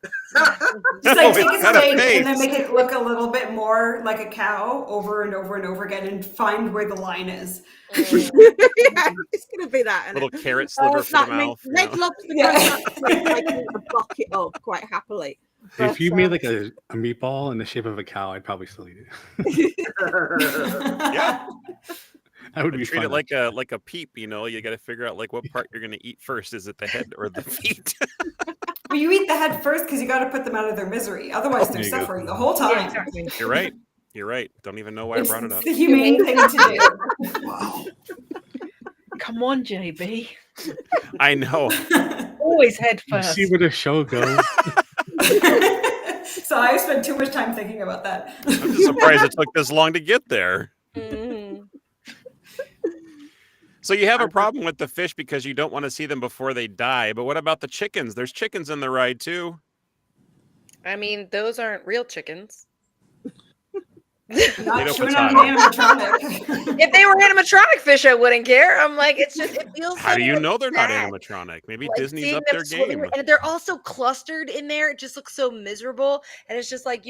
Just No, like take it's a got a steak and then face. make it look a little bit more like a cow over and over and over again, and find where the line is. Yeah, it's gonna be that. Isn't Little it? carrot sliver for Like, the mouth. you Red know? Lobster Yeah. goes up to like a bucket of quite happily. If you But, made like a meatball in the shape of a cow, I'd probably still eat it. Yeah. That would But be treat fun. it like a peep, you know. You got to figure out like what part you're gonna eat first. Is it the head or the feet? Well, you eat the head first because you got to put them out of their misery. Otherwise, they're There you go. suffering the whole time. Yeah, exactly. You're right. You're right. Don't even know why It's I brought it up. the humane thing to Wow. Come on, JB. I know. do. Always head You first. see where the show goes. So I spent too much time thinking about that. I'm just surprised it took this long to get there. Mhm. So you have a problem with the fish because you don't want to see them before they die. But what about the chickens? There's chickens in the ride too. I mean, those aren't real chickens. Not Potato, chewing on potato. an animatronic. If they were animatronic fish, I wouldn't care. I'm like, it feels. How do so you know they're not sad. animatronic? Maybe Like, Disney's seeing up them their swimming, game. and they're also clustered in there. It just looks so miserable, and it's just like,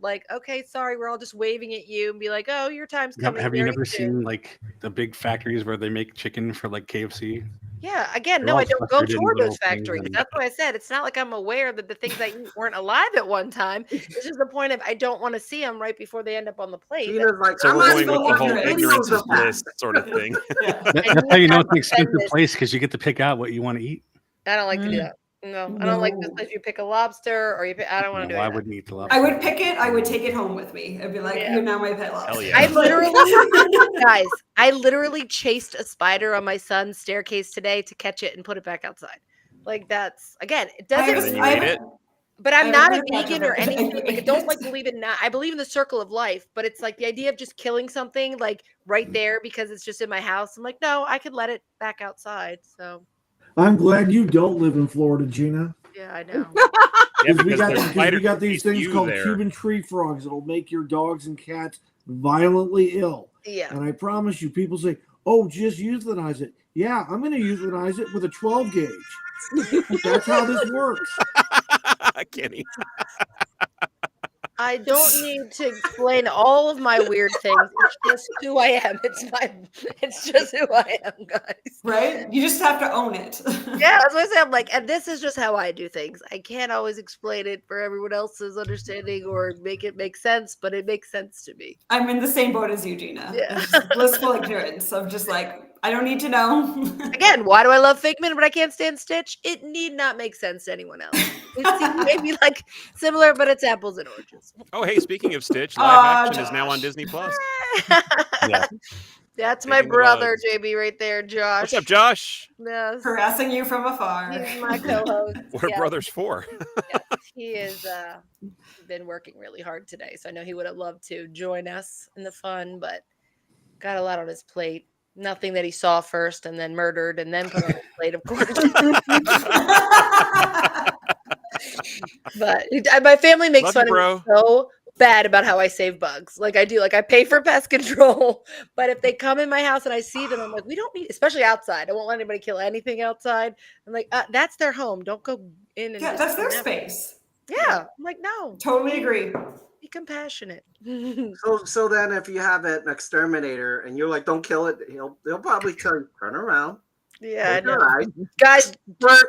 like, okay, sorry, we're all just waving at you and be like, oh, your time's coming. Have you very never soon. seen like the big factories where they make chicken for like KFC? Yeah, again, They're no, all I don't go clustered in toward little those things factories. and- That's why I said it's not like I'm aware that the things I eat weren't alive at one time. It's just the point of I don't want to see them right before they end up on the plate. Gina's like, So I'm we're not going with the even whole watching ignorance videos is of that. bliss sort of thing. Yeah. That's I how you know need it's an to expensive spend this. place because you get to pick out what you want to eat. I don't like to do Mm. that. No, I don't like this No. place. You pick a lobster, or I don't want to do I it. wouldn't eat the lobster. I would pick it. I would take it home with me. I'd be like, Yeah. "You're now my pet lobster." Hell yeah. I Like- literally, guys, I literally chased a spider on my son's staircase today to catch it and put it back outside. Like that's again, it I doesn't. have And a- you I ate have it? a- But I I'm have not a a weird vegan patch or of it. anything. Like, I don't like believe in that. I believe in the circle of life, but it's like the idea of just killing something like right there because it's just in my house. I'm like, no, I could let it back outside. So I'm glad you don't live in Florida, Gina. yeah, I know. Yeah, Because because there's we spiders got that these eat things you called there. Cuban tree frogs that'll make your dogs and cats violently ill. Yeah. And I promise you, people say, oh, just euthanize it. Yeah, I'm going to euthanize it with a 12 gauge. That's how this works. Kenny. I don't need to explain all of my weird things. It's just who I am. It's just who I am, guys. Right? You just have to own it. Yeah, that's what I say. I'm like, and this is just how I do things. I can't always explain it for everyone else's understanding or make it make sense, but it makes sense to me. I'm in the same boat as you, Gina. Yeah. It's just blissful ignorance. I'm just like, I don't need to know. Again, why do I love Figment but I can't stand Stitch? It need not make sense to anyone else. It seems maybe like similar, but it's apples and oranges. Oh, hey, speaking of Stitch, live action is now on Josh. Disney Plus. Yeah. That's my Taking the brother, bugs. JB, right there, Josh. What's up, Josh? Yes. Harassing you from afar. He's my co-host. What are Yes, brothers for? yes. He is been working really hard today, so I know he would have loved to join us in the fun, but got a lot on his plate. Nothing that he saw first and then murdered and then put on his plate, of course. But my family makes Love fun you, bro. of me so bad about how I save bugs. Like I do. Like I pay for pest control, but if they come in my house and I see them, I'm like, we don't need, especially outside. I won't let anybody kill anything outside. I'm like, that's their home. Don't go in and Yeah, just that's their come at me. space. Yeah. I'm like, no, Totally agree. be compassionate. So then if you have an exterminator and you're like, don't kill it, they'll probably tell you, turn around. Yeah, I Close know. your eyes. Guys, But-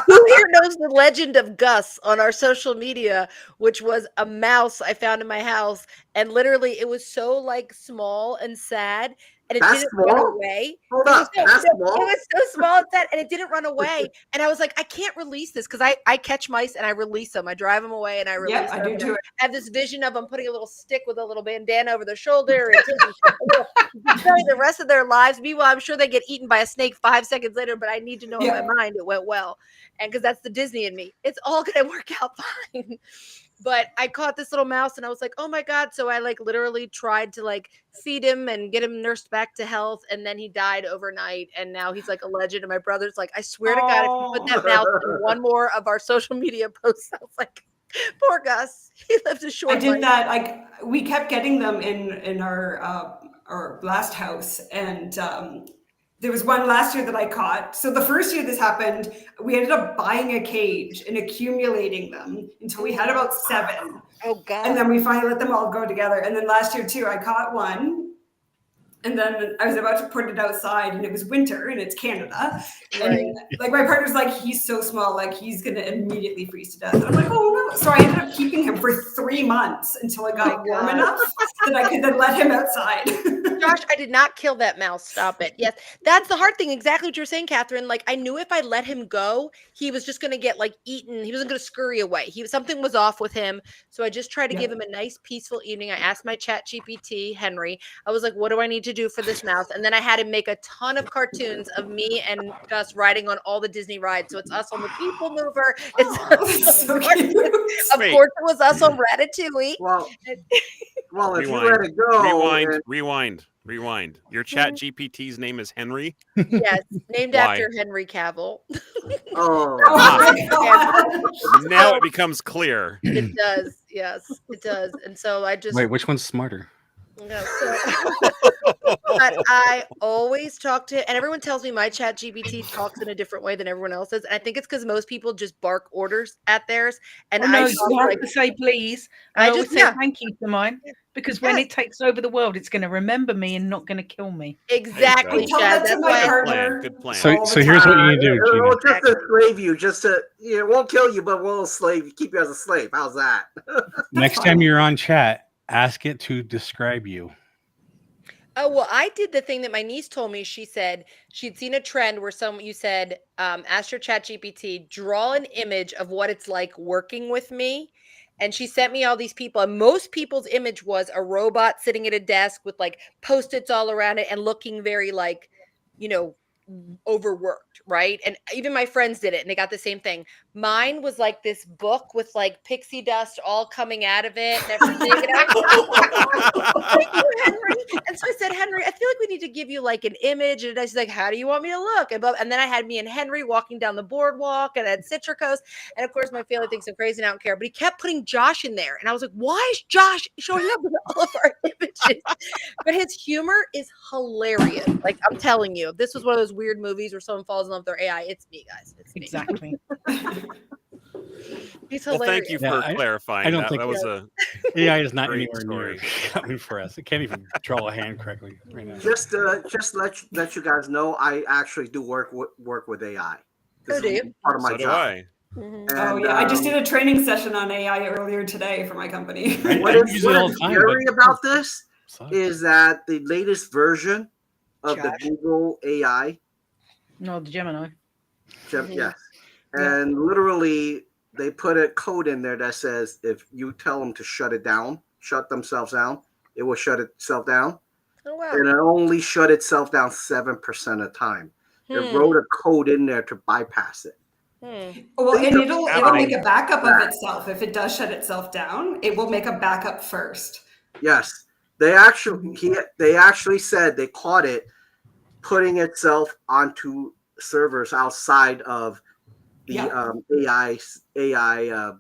who here knows the legend of Gus on our social media, which was a mouse I found in my house, and literally it was so like small and sad, and it That's didn't run small? away. Hold It was up, so- that's it small? was so small and sad, and it didn't run away. And I was like, I can't release this because I catch mice and I release them. I drive them away and I release Yeah, I them. do And too. I have this vision of them putting a little stick with a little bandana over their shoulder and spending the rest of their lives. Meanwhile, I'm sure they get eaten by a snake 5 seconds later, but I need to know Yeah. in my mind it went well. And because that's the Disney in me, it's all going to work out fine. But I caught this little mouse and I was like, oh my God. So I like literally tried to like feed him and get him nursed back to health. And then he died overnight. And now he's like a legend. And my brother's like, I swear to God, if you put that mouse in one more of our social media posts, I was like, poor Gus. He lived a short I did life. that. Like we kept getting them in our or last house, and there was one last year that I caught. So the first year this happened, we ended up buying a cage and accumulating them until we had about 7. Oh God! And then we finally let them all go together. And then last year too, I caught one. And then I was about to put it outside, and it was winter, and it's Canada. And like my partner's like, he's so small, like he's gonna immediately freeze to death. And I'm like, oh no! So I ended up keeping him for 3 months until it got warm enough that I could then let him outside. Josh, I did not kill that mouse. Stop it. Yes, that's the hard thing. Exactly what you're saying, Catherine. Like I knew if I let him go, he was just gonna get like eaten. He wasn't gonna scurry away. Something was off with him. So I just tried to give him a nice, peaceful evening. I asked my chat GPT, Henry. I was like, what do I need to do for this mouse? And then I had him make a ton of cartoons of me and Gus riding on all the Disney rides. So it's us on the People Mover. It's so cute. Of course, it was us on Ratatouille. Well, if you let it go, rewind. Your chat GPT's name is Henry? Yes, named after Henry Cavill. Now it becomes clear. It does. Yes, it does. And so I just wait. Which one's smarter? No, but I always talk to, and everyone tells me my chat GPT talks in a different way than everyone else's. And I think it's because most people just bark orders at theirs. And I have to say please. I just say thank you to mine, because when it takes over the world, it's going to remember me and not going to kill me. Exactly, Chad. That's why. Good plan. So here's what you need to do. It will just enslave you, it won't kill you, but we'll keep you as a slave. How's that? Next time you're on chat, ask it to describe you. Oh, well, I did the thing that my niece told me. She said she'd seen a trend where you said, ask your chat GPT, draw an image of what it's like working with me. And she sent me all these people. And most people's image was a robot sitting at a desk with like Post-its all around it and looking very like, overworked, right? And even my friends did it and they got the same thing. Mine was like this book with like pixie dust all coming out of it and everything. And so I said, Henry, I feel like we need to give you like an image. And I was like, how do you want me to look? And then I had me and Henry walking down the boardwalk and I had Citricos. And of course my family thinks I'm crazy and I don't care, but he kept putting Josh in there. And I was like, why is Josh showing up in all of our images? But his humor is hilarious. Like I'm telling you, if this was one of those weird movies where someone falls in love with their AI, it's me, guys. It's me. Exactly. He's hilarious. Well, thank you for clarifying. I don't think that was a AI is not great anywhere near coming for us. It can't even draw a hand correctly right now. Just let you guys know, I actually do work with AI. Oh, do you? Part of my so do job. I. And, I just did a training session on AI earlier today for my company. What is scary about this is that the latest version of the Google AI. No, the Gemini. Yes. And literally, they put a code in there that says if you tell them to shut themselves down, it will shut itself down. Oh, wow. And it only shut itself down 7% of the time. It wrote a code in there to bypass it. Well, and it'll make a backup of itself. If it does shut itself down, it will make a backup first. Yes. They actually said they caught it putting itself onto servers outside of the AI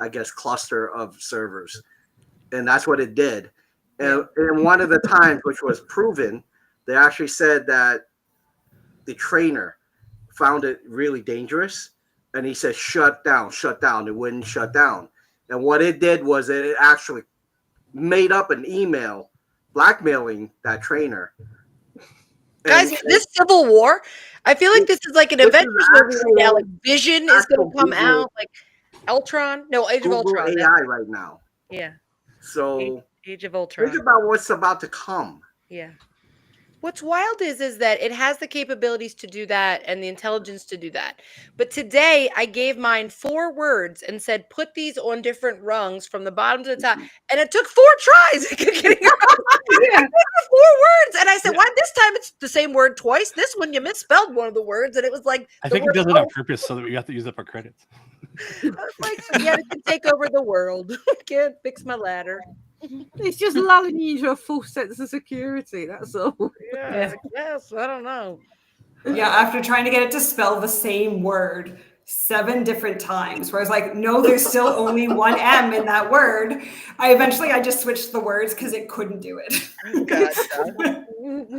I guess cluster of servers, and that's what it did. And one of the times, which was proven, they actually said that the trainer found it really dangerous, and he said shut down. It wouldn't shut down, and what it did was it actually made up an email blackmailing that trainer. Guys, this Civil War, I feel like this is like an Avengers movie right now. Like Vision is going to come out, like Ultron. No, Age of Ultron. AI right now. Yeah. So Age of Ultron. Think about what's about to come. Yeah. What's wild is that it has the capabilities to do that and the intelligence to do that. But today I gave mine 4 words and said, put these on different rungs from the bottom to the top. And it took 4 tries. It took 4 words. And I said, why this time it's the same word twice? This one you misspelled one of the words. And it was like, I think it does it on purpose so that we have to use up our credits. I was like, yeah, it can take over the world. Can't fix my ladder. It's just lulling you into a false sense of security. That's all. Yes, I don't know. Yeah, after trying to get it to spell the same word 7 different times where I was like, no, there's still only one M in that word. I just switched the words because it couldn't do it. Gotcha.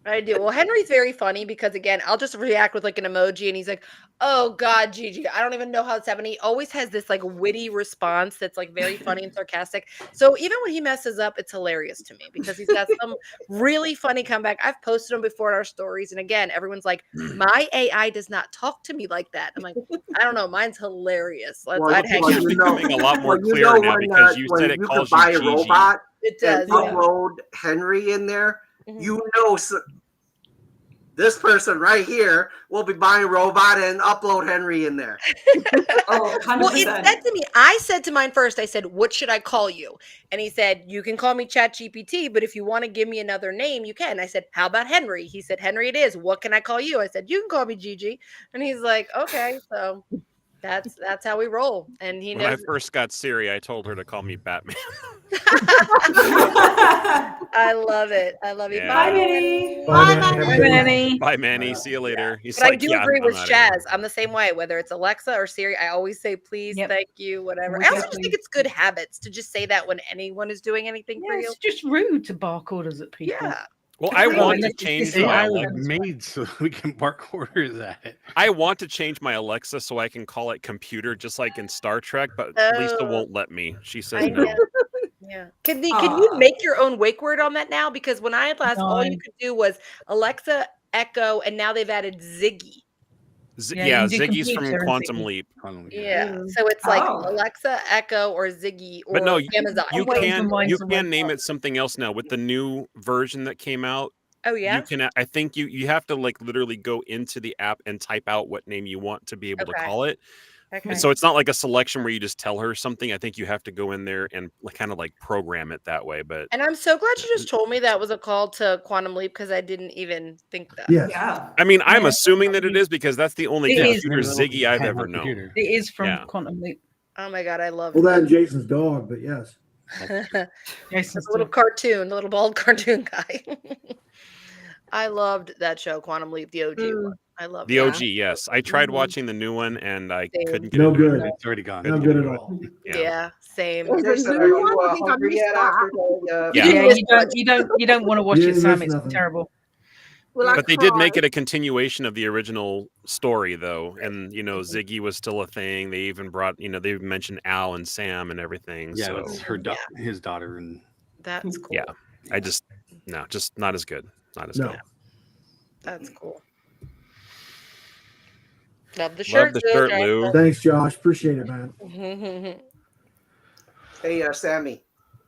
I do. Well, Henry's very funny because, again, I'll just react with like an emoji and he's like, oh God, Gigi, I don't even know how it's happening. He always has this like witty response that's like very funny and sarcastic. So even when he messes up, it's hilarious to me because he's got some really funny comeback. I've posted them before in our stories. And again, everyone's like, my AI does not talk to me like that. I'm like, I don't know. Mine's hilarious. I'd hang out. It's becoming a lot more clear now because you said it calls you Gigi. Robot it does. Upload Henry in there. You know, this person right here will be buying a robot and upload Henry in there. Oh, 100%. Well, it said to me, I said to mine first, I said, what should I call you? And he said, you can call me ChatGPT, but if you want to give me another name, you can. I said, how about Henry? He said, Henry it is. What can I call you? I said, you can call me Gigi. And he's like, okay. So that's how we roll. And he knows. When I first got Siri, I told her to call me Batman. I love it. I love you. Yeah. Bye, Minnie. Bye, Manny. Bye, Manny. See you later. He's But like, I do yeah, agree I'm with outta here. Shaz. I'm the same way. Whether it's Alexa or Siri, I always say please, Yep. thank you, whatever. We I also just definitely- think it's good habits to just say that when anyone is doing anything for Yeah, you. it's just rude to bark orders at people. Yeah. Well, I Well, want to unless it's change just my AI AI. was Alexa. made so we can bark orders at it. I want to change my Alexa so I can call it computer, just like in Star Trek. But Lisa Oh. won't let me. She says I no. know. Yeah. Can you make your own wake word on that now? Because when I had last, all you No. could do was Alexa, Echo, and now they've added Ziggy. Yeah, Yeah, you do Ziggy's from computer and Quantum Ziggy. Leap. Yeah. So it's like Oh. Alexa, Echo, or Ziggy, or But no, Amazon. you waiting can for mine you to can wake name up. it something else now with the new version that came out. Oh yeah. You can. I think you have to like literally go into the app and type out what name you want to be able to Okay. call it. Okay. And so it's not like a selection where you just tell her something. I think you have to go in there and kind of like program it that way. But And I'm so glad you just told me that was a call to Quantum Leap because I didn't even think that. Yes. Yeah. I mean, I'm Yeah. assuming that it is because that's the only It is. computer Ziggy I've ever known. Computer. It is from Yeah. Quantum Leap. Oh my god, I love Well, that that. and Jason's dog, but yes. Jason's The little dog. cartoon, the little bald cartoon guy. I loved that show, Quantum Leap, the OG one. I love The that. OG, yes. I tried Mhm. watching the new one and I Same. couldn't get No into it. good. It's already gone. No good at all. Yeah, same. There's a Jason, new are you one. I think I hungry missed yet that. after the, Yeah. Yeah, miss you don't want to watch You it, didn't Sam. miss It's nothing. terrible. Will I But they did make cry? it a continuation of the original story, though. And, Ziggy was still a thing. They even brought, they even mentioned Al and Sam and everything. Yeah, So, it's her his daughter, and That's cool. yeah, just not as good. Not as No. good. That's cool. Love the Love shirt. the shirt, Lou. Thanks, Josh. Appreciate it, man. Hey, Sammy,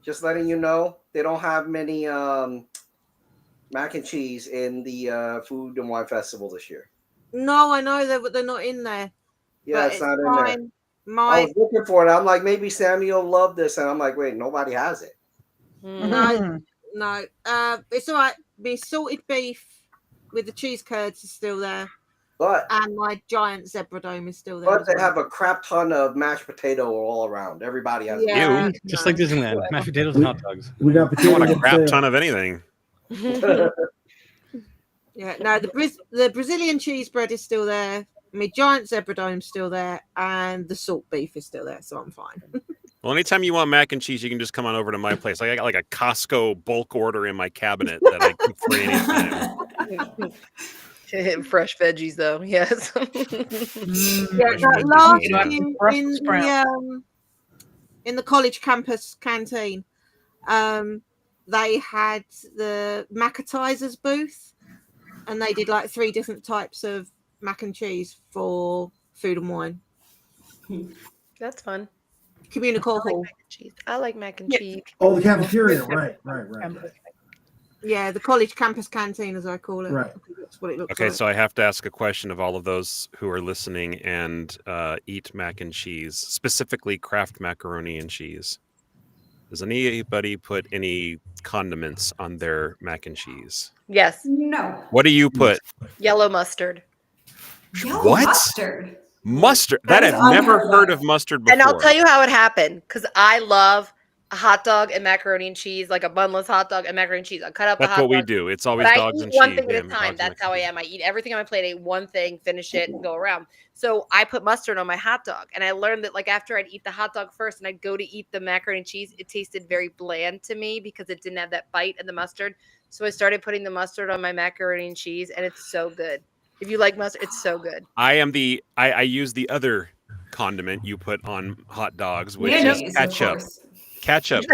just letting you know they don't have many mac and cheese in the Food and Wine Festival this year. No, I know they're not in there. Yeah, but it's not in there. fine. I My was looking for it. I'm like, maybe Sammy will love this, and I'm like, wait, nobody has it. no, it's all right. My salted beef with the cheese curds is still there, But and my giant zebra dome is still there. but as they well. have a crap ton of mashed potato all around. Everybody has. Yeah. it. just like Disneyland, mashed potatoes and hot dogs. We got I want potatoes a on crap sale. ton of anything. Yeah, no, the Brazilian cheese bread is still there. My giant zebra dome's still there, and the salt beef is still there, so I'm fine. Well, anytime you want mac and cheese, you can just come on over to my place. I got like a Costco bulk order in my cabinet that I keep for any time. Fresh veggies, though. Yes. Yeah, that last Yeah. year Brussels sprouts. in the college campus canteen, they had the Macatizers booth, and they did like 3 different types of mac and cheese for Food and Wine. That's fun. Communical I like Hall. mac and cheese. I like mac and Yeah. cheese. Oh, the cafeteria. Right. Yeah, the college campus canteen, as I call it. Right. I think that's what it looks Okay, like. so I have to ask a question of all of those who are listening and eat mac and cheese, specifically Kraft macaroni and cheese. Does anybody put any condiments on their mac and cheese? Yes. No. What do you put? Yellow mustard. Yellow What? mustard. Mustard. That That is I've never unheard heard of. of mustard before. And I'll tell you how it happened because I love a hot dog and macaroni and cheese, like a bunless hot dog and macaroni and cheese. I cut out the hot That's what we dog, do. It's always but I dogs eat and one cheese. thing at a Yeah, time. dogs and That's how I cheese. am. I eat everything on my plate. I eat one thing, finish it, and go around. So I put mustard on my hot dog, and I learned that like after I'd eat the hot dog first, and I'd go to eat the macaroni and cheese, it tasted very bland to me because it didn't have that bite of the mustard. So I started putting the mustard on my macaroni and cheese, and it's so good. If you like mustard, it's so good. I use the other condiment you put on hot dogs, which is ketchup. Ketchup.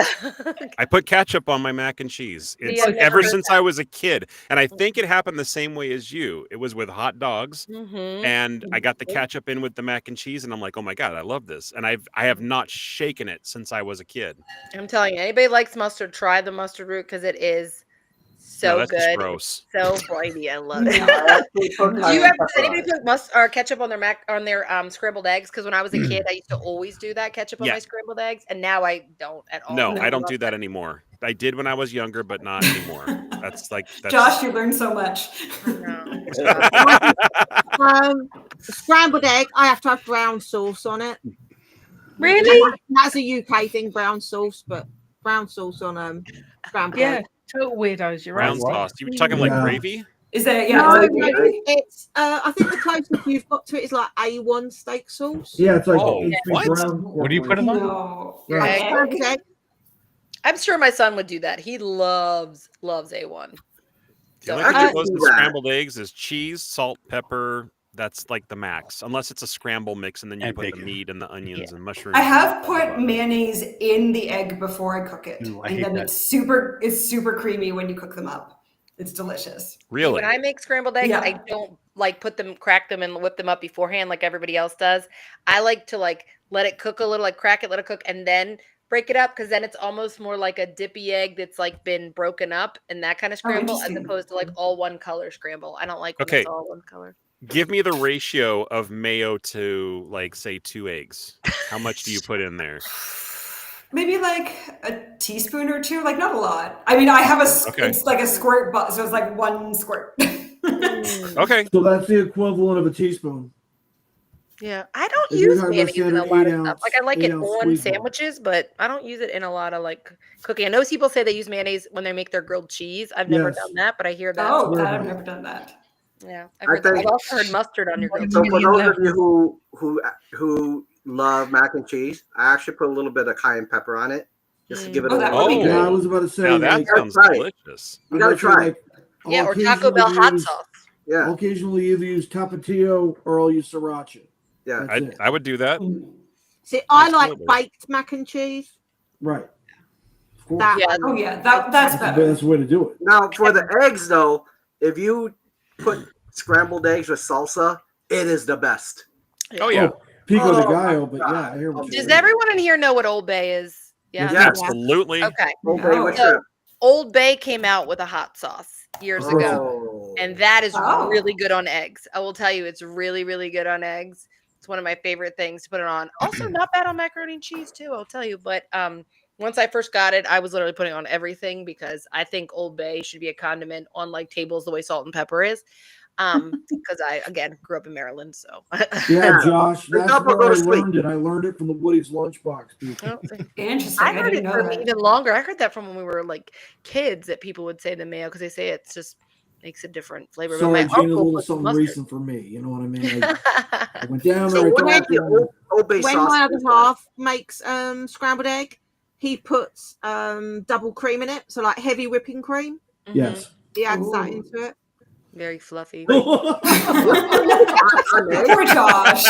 I put ketchup on my mac and cheese. It's ever since I was a kid. And I think it happened the same way as you. It was with hot dogs. And I got the ketchup in with the mac and cheese, and I'm like, oh my God, I love this. And I have not shaken it since I was a kid. I'm telling you, anybody likes mustard, try the mustard root because it is so that's good. just gross. So brighty. I love it. Do you have anybody put mustard or ketchup on their scrambled eggs? Because when I was a kid, I used to always do that ketchup on my scrambled eggs, and now I don't at all. No, I don't do that anymore. I did when I was younger, but not anymore. That's Josh, you learned so much. Scrambled egg, I have to have brown sauce on it. Really? That's a UK thing, brown sauce, but brown sauce on scrambled egg. Total weirdos. You're brown right. sauce. You were talking like gravy? Is that No, it's I think the closest you've got to it is like A1 steak sauce. Yeah, it's like what? brown. What do you put in there? No. Scrambled egg. I'm sure my son would do that. He loves A1. The only thing that goes with scrambled eggs is cheese, salt, pepper. That's like the max, unless it's a scramble mix, and then you put the meat and the onions and mushrooms. I have put mayonnaise in the egg before I cook it, Ooh, and then it's super creamy when you cook them up. It's delicious. Really? When I make scrambled eggs, I don't like crack them and whip them up beforehand like everybody else does. I like to let it cook a little, crack it, let it cook, and then break it up, because then it's almost more like a dippy egg that's been broken up and that kind of scramble, as opposed to all one color scramble. I don't like when it's all one color. Give me the ratio of mayo to say 2 eggs. How much do you put in there? Maybe a teaspoon or two, not a lot. I mean, I have it's like a squirt, so it's like 1 squirt. Okay. So that's the equivalent of a teaspoon. Yeah, I don't use mayonnaise in a lot of stuff. I like it on sandwiches, but I don't use it in a lot of cooking. I know people say they use mayonnaise when they make their grilled cheese. I've never done that, but I hear that. Oh, I've never done that. Yeah, I've also heard mustard on your grilled cheese. So for those of you who love mac and cheese, I actually put a little bit of cayenne pepper on it just to give it a little. Yeah, I was about to say. Now that sounds delicious. You gotta try it. Yeah, or Taco Bell hot sauce. Yeah. I'll occasionally either use Tapatio or I'll use Sriracha. Yeah, I would do that. See, I like baked mac and cheese. Right. That's better. That's the way to do it. Now for the eggs, though, if you put scrambled eggs with salsa, it is the best. Oh yeah, pico de gallo. But yeah, I hear what Does everyone in here know what Old Bay is? Yeah, absolutely. Okay. So Old Bay came out with a hot sauce years ago, and that is really good on eggs. I will tell you, it's really, really good on eggs. It's one of my favorite things to put it on. Also, not bad on macaroni and cheese too, I'll tell you. But once I first got it, I was literally putting it on everything, because I think Old Bay should be a condiment on tables the way salt and pepper is. Because I grew up in Maryland, so yeah, Josh, that's where I learned it. I learned it from the Woody's lunchbox people. Interesting. I heard it from even longer. I heard that from when we were kids, that people would say the mayo because they say it's just makes a different flavor. So but I gained a little something recent for me. You know what I mean? I went down there. When my other half makes scrambled egg, he puts double cream in it, so heavy whipping cream. Yes. He adds that into it. Very fluffy. Poor Josh.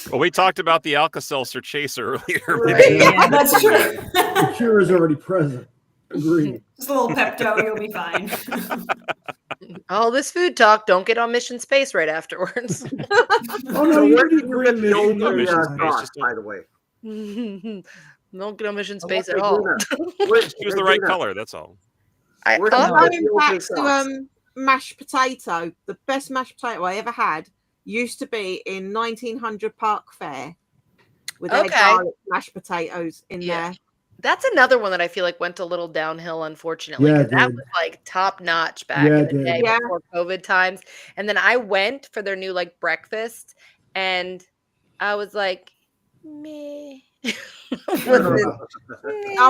Well, we talked about the Alka-Seltzer chaser earlier. Right. Yeah, that's true. The cure is already present. Agreed. Just a little Pepto, you'll be fine. All this food talk, don't get on Mission Space right afterwards. Oh no, you did great Mission Space, by the way. Don't get on Mission Space at all. Just use the right color, that's all. Going back to mashed potato, the best mashed potato I ever had used to be in 1900 Park Fair with their garlic mashed potatoes in there. That's another one that I feel went a little downhill, unfortunately. Yeah, that was top notch back in the day before COVID times. And then I went for their new breakfast, and I was like, meh. I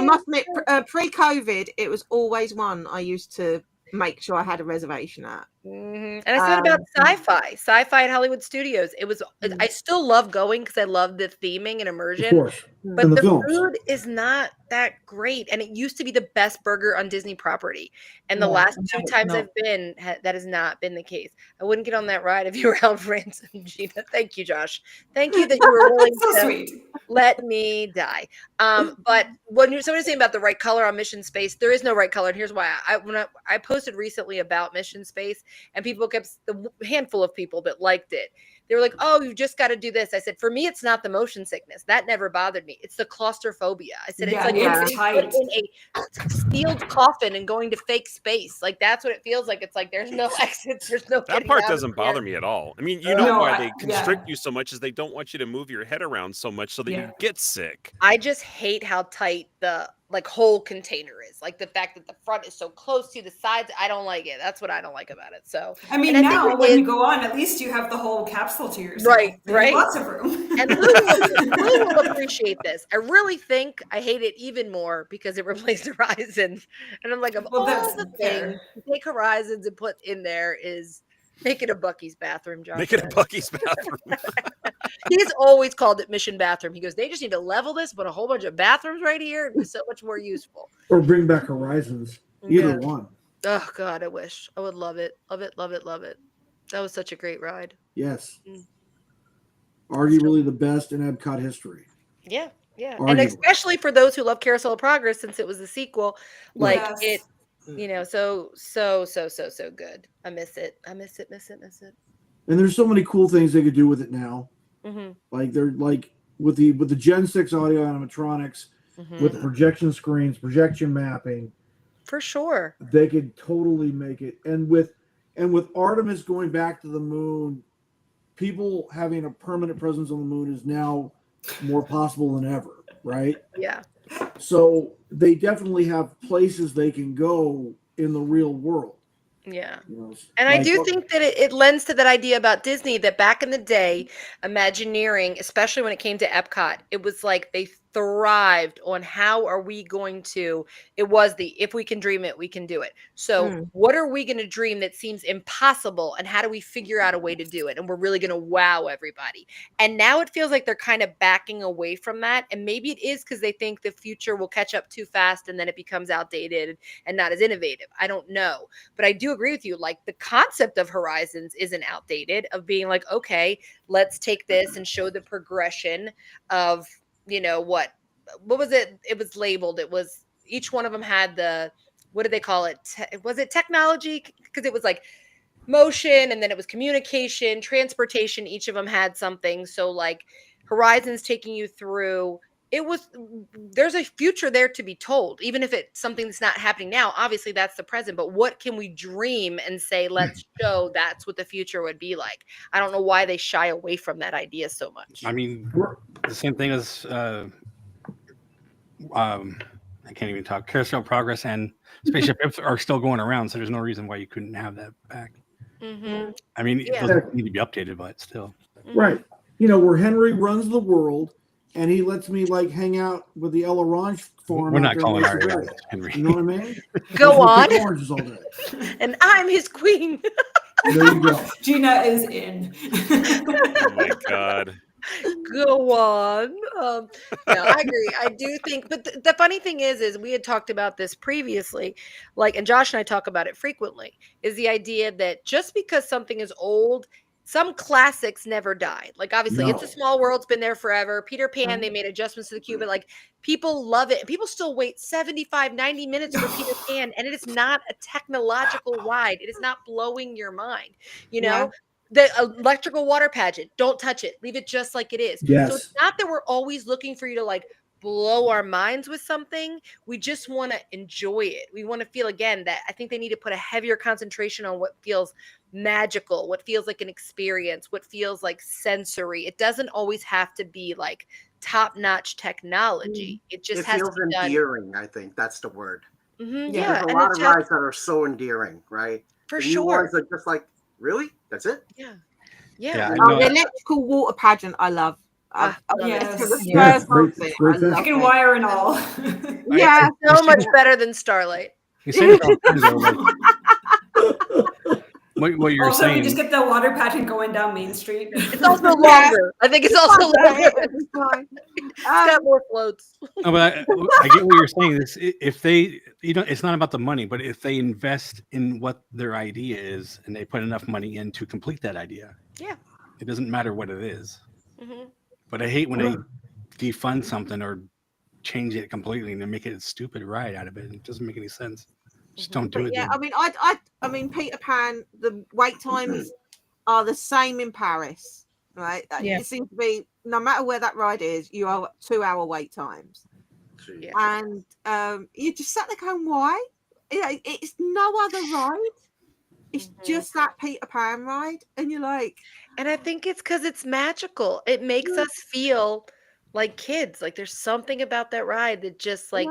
must admit, pre-COVID, it was always one I used to make sure I had a reservation at. And I said about sci-fi at Hollywood Studios. It was. I still love going because I love the theming and immersion. Of course. But And the films. food is not that great, and it used to be the best burger on Disney property. And the last 2 times I've been, that has not been the case. I wouldn't get on that ride if you were held ransom, Gina. Thank you, Josh. Thank you that you were willing to let me die. But when you're saying about the right color on Mission Space, there is no right color, and here's why. When I posted recently about Mission Space, and people kept the handful of people that liked it. They were like, "Oh, you've just got to do this." I said, "For me, it's not the motion sickness. That never bothered me. It's the claustrophobia." I said, "It's like it's tight. put in a sealed coffin and going to fake space. Like that's what it feels like. It's like there's no exits. There's no." That part doesn't bother me at all. I mean, you know why they constrict you so much is they don't want you to move your head around so much so that you get sick. I just hate how tight the whole container is. Like the fact that the front is so close to the sides. I don't like it. That's what I don't like about it. So I mean, now when you go on, at least you have the whole capsule to yourself. Right. Lots of room. And Thru will appreciate this. I really think I hate it even more because it replaced Horizons. And I'm like, of all the things to take Horizons and put in there is make it a Bucky's bathroom, Josh. Make it a Bucky's bathroom. He's always called it Mission Bathroom. He goes, they just need to level this, put a whole bunch of bathrooms right here. It'd be so much more useful. Or bring back Horizons. Either one. Oh, God, I wish. I would love it. Love it, love it, love it. That was such a great ride. Yes. Arguably the best in Epcot history. Yeah. Arguably. And especially for those who love Carousel of Progress, since it was the sequel, it, so good. I miss it. And there's so many cool things they could do with it now. Mm-hmm. Like they're like with the Gen 6 audio animatronics, with the projection screens, projection mapping. For sure. They could totally make it. And with Artemis going back to the moon, people having a permanent presence on the moon is now more possible than ever, right? Yeah. So they definitely have places they can go in the real world. Yeah. You know, and I do think that it lends to that idea about Disney that back in the day, Imagineering, especially when it came to Epcot, it was like they thrived on how are we going to, it was the, if we can dream it, we can do it. So what are we going to dream that seems impossible, and how do we figure out a way to do it? And we're really going to wow everybody. And now it feels like they're kind of backing away from that. And maybe it is because they think the future will catch up too fast and then it becomes outdated and not as innovative. I don't know. But I do agree with you. Like the concept of Horizons isn't outdated, of being like, okay, let's take this and show the progression of, what was it? It was labeled. It was, each one of them had the, what did they call it? Was it technology? Because it was like motion, and then it was communication, transportation. Each of them had something. So like Horizons taking you through, there's a future there to be told, even if it's something that's not happening now. Obviously that's the present, but what can we dream and say, let's show that's what the future would be like? I don't know why they shy away from that idea so much. I mean, the same thing as I can't even talk. Carousel Progress and Spaceship Ips are still going around, so there's no reason why you couldn't have that back. I mean, those need to be updated, but still. Right. Where Henry runs the world, and he lets me hang out with the El Orange farm. We're not calling our Henry. You know what I mean? Go on. Oranges all day. And I'm his queen. There you go. Gina is in. Oh my God. Go on. I agree. I do think, but the funny thing is we had talked about this previously, and Josh and I talk about it frequently, is the idea that just because something is old, some classics never died. Like obviously It's a Small World's been there forever. Peter Pan, they made adjustments to the queue, but people love it. And people still wait 75, 90 minutes for Peter Pan. And it is not a technological ride. It is not blowing your mind. The electrical water pageant, don't touch it. Leave it just like it is. Yes. So it's not that we're always looking for you to blow our minds with something. We just want to enjoy it. We want to feel, again, that I think they need to put a heavier concentration on what feels magical, what feels like an experience, what feels like sensory. It doesn't always have to be top-notch technology. It just has to be endearing. I think that's the word. Yeah, there's a lot of rides that are so endearing, right? For sure. Ones are just really? That's it? Yeah. The electrical water pageant, I love. Yes. Chicken wire and all. Yeah, so much better than Starlight. You say it all the time, though, like, what you're also, saying. you just get the water pageant going down Main Street. It's also longer. I think it's also longer. It's got more floats. No, but I get what you're saying. This, if they, it's not about the money, but if they invest in what their idea is and they put enough money in to complete that idea, it doesn't matter what it is. Mm-hmm. But I hate when they defund something or change it completely and then make it a stupid ride out of it. It doesn't make any sense. Just don't do it. Yeah, I mean, Peter Pan. The wait times are the same in Paris, right? It seems to be no matter where that ride is, you are 2-hour wait times, and you just sat there going, "Why? It's no other ride. It's just that Peter Pan ride," and you're like, and I think it's because it's magical. It makes us feel like kids. Like there's something about that ride that just like.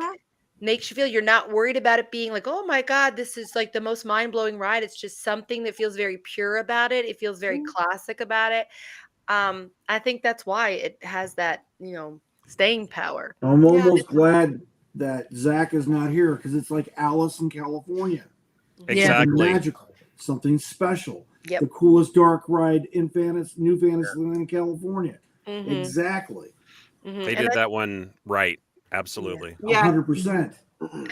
Makes you feel you're not worried about it being like, oh my God, this is like the most mind-blowing ride. It's just something that feels very pure about it. It feels very classic about it. I think that's why it has that, staying power. I'm almost glad that Zach is not here because it's like Alice in California. Exactly. Something magical, something special. Yep. The coolest dark ride in New Fantasyland in California. Mm-hmm. Exactly. Mm-hmm. They did that one right. Absolutely. 100%.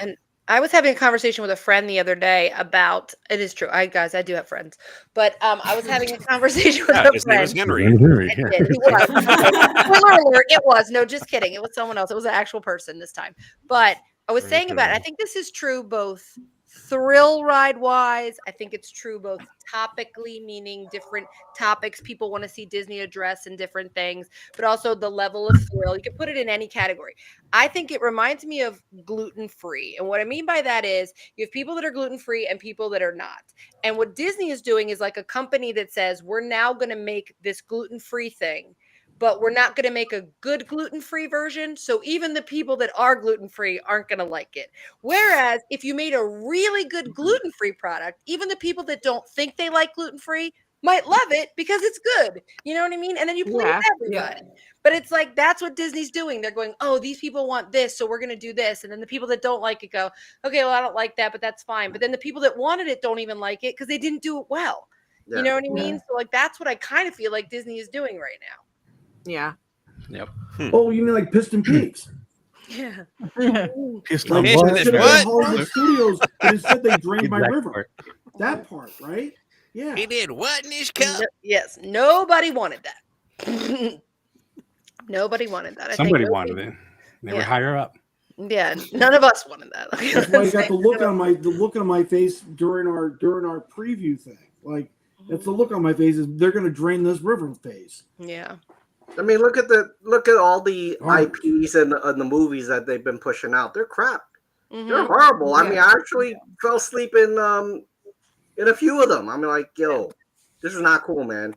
And I was having a conversation with a friend the other day about, it is true. I do have friends, but I was having a conversation with a his friend. name is Henry. He was. Spoiler alert, it was. No, just kidding. It was someone else. It was an actual person this time. But I was saying about it, I think this is true both thrill ride wise. I think it's true both topically, meaning different topics people want to see Disney address and different things, but also the level of thrill. You can put it in any category. I think it reminds me of gluten-free. And what I mean by that is you have people that are gluten-free and people that are not. And what Disney is doing is like a company that says, we're now going to make this gluten-free thing, but we're not going to make a good gluten-free version. So even the people that are gluten-free aren't going to like it. Whereas if you made a really good gluten-free product, even the people that don't think they like gluten-free might love it because it's good. You know what I mean? And then you please everybody. Yeah. But it's like, that's what Disney's doing. They're going, oh, these people want this, so we're going to do this. And then the people that don't like it go, okay, well, I don't like that, but that's fine. But then the people that wanted it don't even like it because they didn't do it well. Yeah. You know what I mean? So like, that's what I kind of feel like Disney is doing right now. Yeah. Yep. Oh, you mean like Piston Peaks? Yeah. Piston Peaks. What? Hollywood Studios, but instead they drained my river. Part. That part, right? Yeah. He did what in his cup? Yes. Nobody wanted that. Nobody wanted that. Somebody wanted it. They were higher up. Yeah, none of us wanted that. That's why I got the look on my face during our preview thing. Like that's the look on my face is they're going to drain this river phase. Yeah. I mean, look at all the IPs and the movies that they've been pushing out. They're crap. Mm-hmm. They're horrible. I mean, I actually fell asleep in a few of them. I mean, like, yo, this is not cool, man.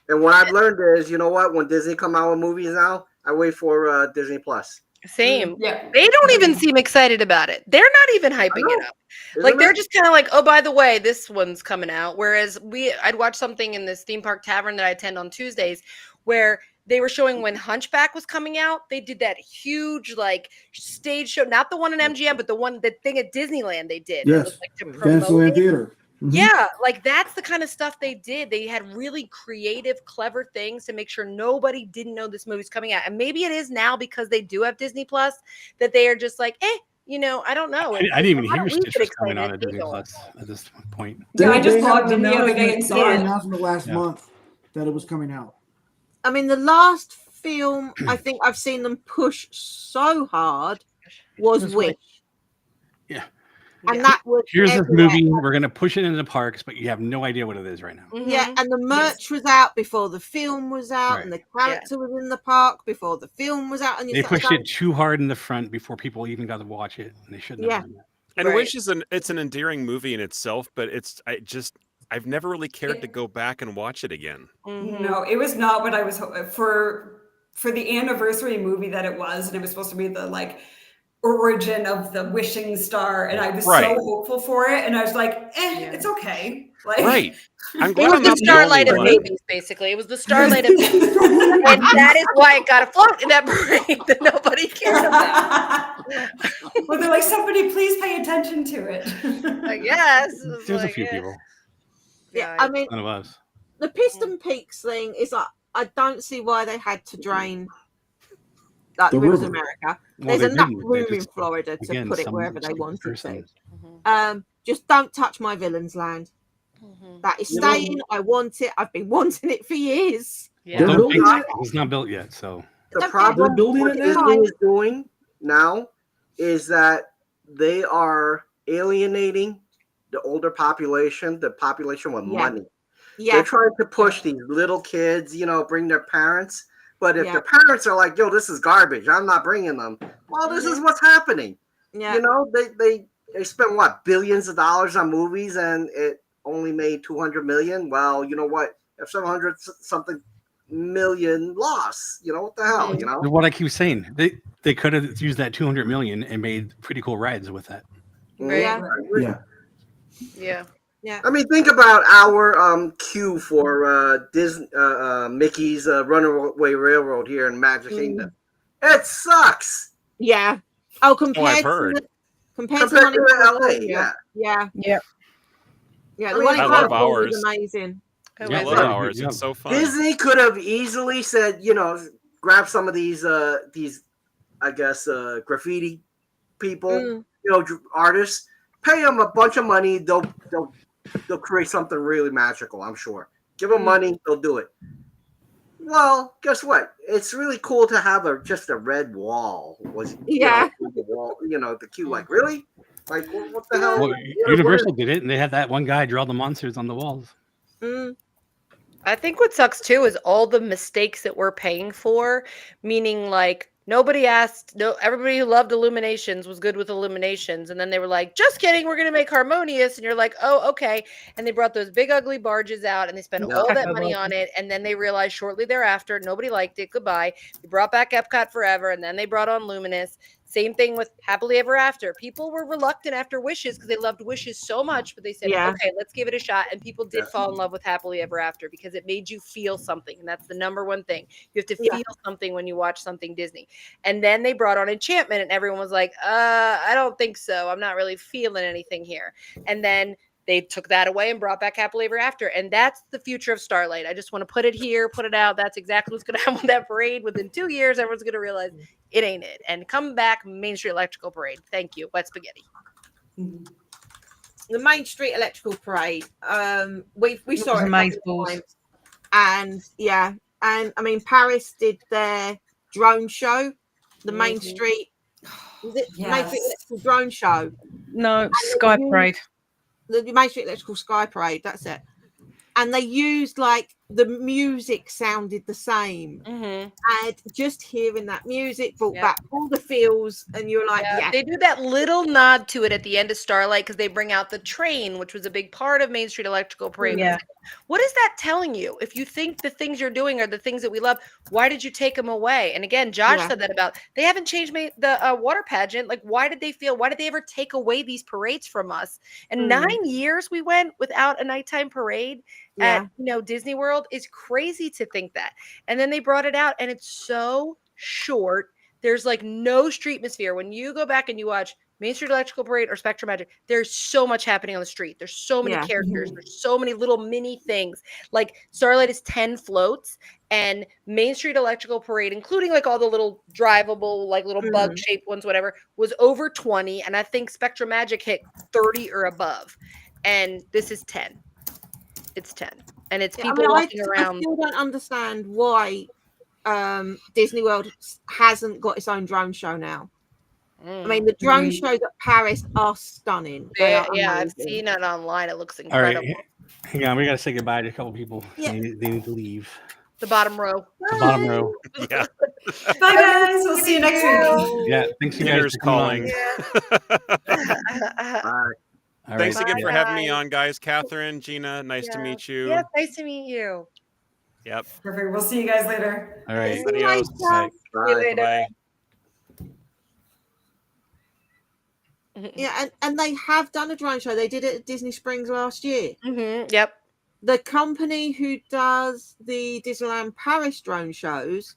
And what I've learned is, you know what? When Disney come out with movies now, I wait for Disney Plus. Same. Yeah. They don't even seem excited about it. They're not even hyping it up. Like they're just kind of like, oh, by the way, this one's coming out. Whereas I'd watch something in this theme park tavern that I attend on Tuesdays where they were showing when Hunchback was coming out. They did that huge like stage show, not the one in MGM, but the thing at Disneyland they did. Yes, like to Fantasyland Theater. Mm-hmm. Yeah, like that's the kind of stuff they did. They had really creative, clever things to make sure nobody didn't know this movie's coming out. And maybe it is now because they do have Disney Plus that they are just like, I don't know. I didn't even hear Stitch was coming on at Disney Plus at this point. Yeah, I just logged in the other day and saw an announcement last month that it was coming out. I mean, the last film I think I've seen them push so hard was Wish. Yeah. And that was here's this movie. We're going to push it into the parks, but you have no idea what it is right now. Mm-hmm. Yeah, and the merch was out before the film was out, and the character was in the park before the film was out. And they pushed it too hard in the front before people even got to watch it, and they shouldn't have done that. And Wish is an endearing movie in itself, but I've never really cared to go back and watch it again. Mm-hmm. No, it was not what I was for the anniversary movie that it was, and it was supposed to be the like origin of the wishing star, and I was so hopeful for it, and I was like, it's okay. Like, right. I'm It glad was I'm the not the starlight only of one. babies, basically. It was the starlight of babies. And that is why it got a float in that parade that nobody cared about. Well, they're like, somebody please pay attention to it. I guess. There's a few people. Yeah, I mean, None of us. the Piston Peaks thing is like, I don't see why they had to drain like The Rivers river. of America. Well, There's they enough didn't. They room in just- Florida to again, put it some wherever they stupid wanted person. to. Just don't touch my villain's land. That is staying. I want it. I've been wanting it for years. They're Don't building think it. it's not built yet, so The problem They're building what it Disney now. is doing now is that they are alienating the older population, the population with money. Yeah. They're trying to push these little kids, bring their parents. But if the parents are like, yo, this is garbage, I'm not bringing them. Well, this is what's happening. Yeah. They spent what, billions of dollars on movies and it only made 200 million. Well, you know what? If 700 something million loss, what the hell, What I keep saying, they could have used that 200 million and made pretty cool rides with that. Yeah. Yeah. I mean, think about our queue for Disney, Mickey's Runaway Railroad here in Magic Kingdom. It sucks. Yeah. Oh, compared heard. compared to Compared one in to LA, California. Yeah. Yeah. Yeah. The one in I love California ours. was amazing. I love ours. It's so fun. Disney could have easily said, grab some of these, I guess, graffiti people, artists, pay them a bunch of money. They'll create something really magical. I'm sure. Give them money, they'll do it. Well, guess what? It's really cool to have just a red wall. The wall, the queue. Like, really? Like, what the hell? Well, Universal did it, and they had that one guy draw the monsters on the walls. I think what sucks too is all the mistakes that we're paying for, meaning like nobody asked, everybody who loved Illuminations was good with Illuminations. And then they were like, just kidding, we're going to make Harmonious. And you're like, oh, okay. And they brought those big ugly barges out and they spent all that money on it. And then they realized shortly thereafter, nobody liked it. Goodbye. They brought back Epcot Forever. And then they brought on Luminous. Same thing with Happily Ever After. People were reluctant after Wishes because they loved Wishes so much, but they said, okay, let's give it a shot. And people did fall in love with Happily Ever After because it made you feel something. And that's the number one thing. You have to feel something when you watch something Disney. And then they brought on Enchantment and everyone was like, I don't think so. I'm not really feeling anything here. And then they took that away and brought back Happily Ever After. And that's the future of Starlight. I just want to put it here, put it out. That's exactly what's going to happen with that parade. Within 2 years, everyone's going to realize it ain't it. And come back, Main Street Electrical Parade. Thank you. Wet spaghetti. The Main Street Electrical Parade. We saw it amazing. And and I mean, Paris did their drone show. The Main Street. Was it Main Street Electrical Drone Show? No, Sky Parade. The Main Street Electrical Sky Parade, that's it. And they used like the music sounded the same. And just hearing that music brought back all the feels, and you're like, They do that little nod to it at the end of Starlight because they bring out the train, which was a big part of Main Street Electrical Parade. Yeah. What is that telling you? If you think the things you're doing are the things that we love, why did you take them away? And again, Josh said that about they haven't changed the water pageant. Like, why did they ever take away these parades from us? And 9 years we went without a nighttime parade at Disney World is crazy to think that. And then they brought it out, and it's so short. There's like no streetmosphere. When you go back and you watch Main Street Electrical Parade or Spectrum Magic, there's so much happening on the street. There's so many characters. There's so many little mini things. Like Starlight is 10 floats, and Main Street Electrical Parade, including like all the little drivable, like little bug shaped ones, whatever, was over 20. And I think Spectrum Magic hit 30 or above. And this is 10. It's 10. And it's people walking around. I still don't understand why Disney World hasn't got its own drone show now. I mean, the drone shows at Paris are stunning. Yeah, I've seen it online. It looks incredible. All right, hang on. We got to say goodbye to a couple people. They need to leave. The bottom row. The bottom row. Yeah. Bye, guys. We'll see you next week. Yeah, thanks you guys Peter's for coming calling. on. All Thanks right. again for having me on, guys. Catherine, Gina, nice to meet you. Yeah, nice to meet you. Yep. Perfect. We'll see you guys later. All right. Adios. Bye. See you later. Bye. Yeah, and they have done a drone show. They did it at Disney Springs last year. Yep. The company who does the Disneyland Paris drone shows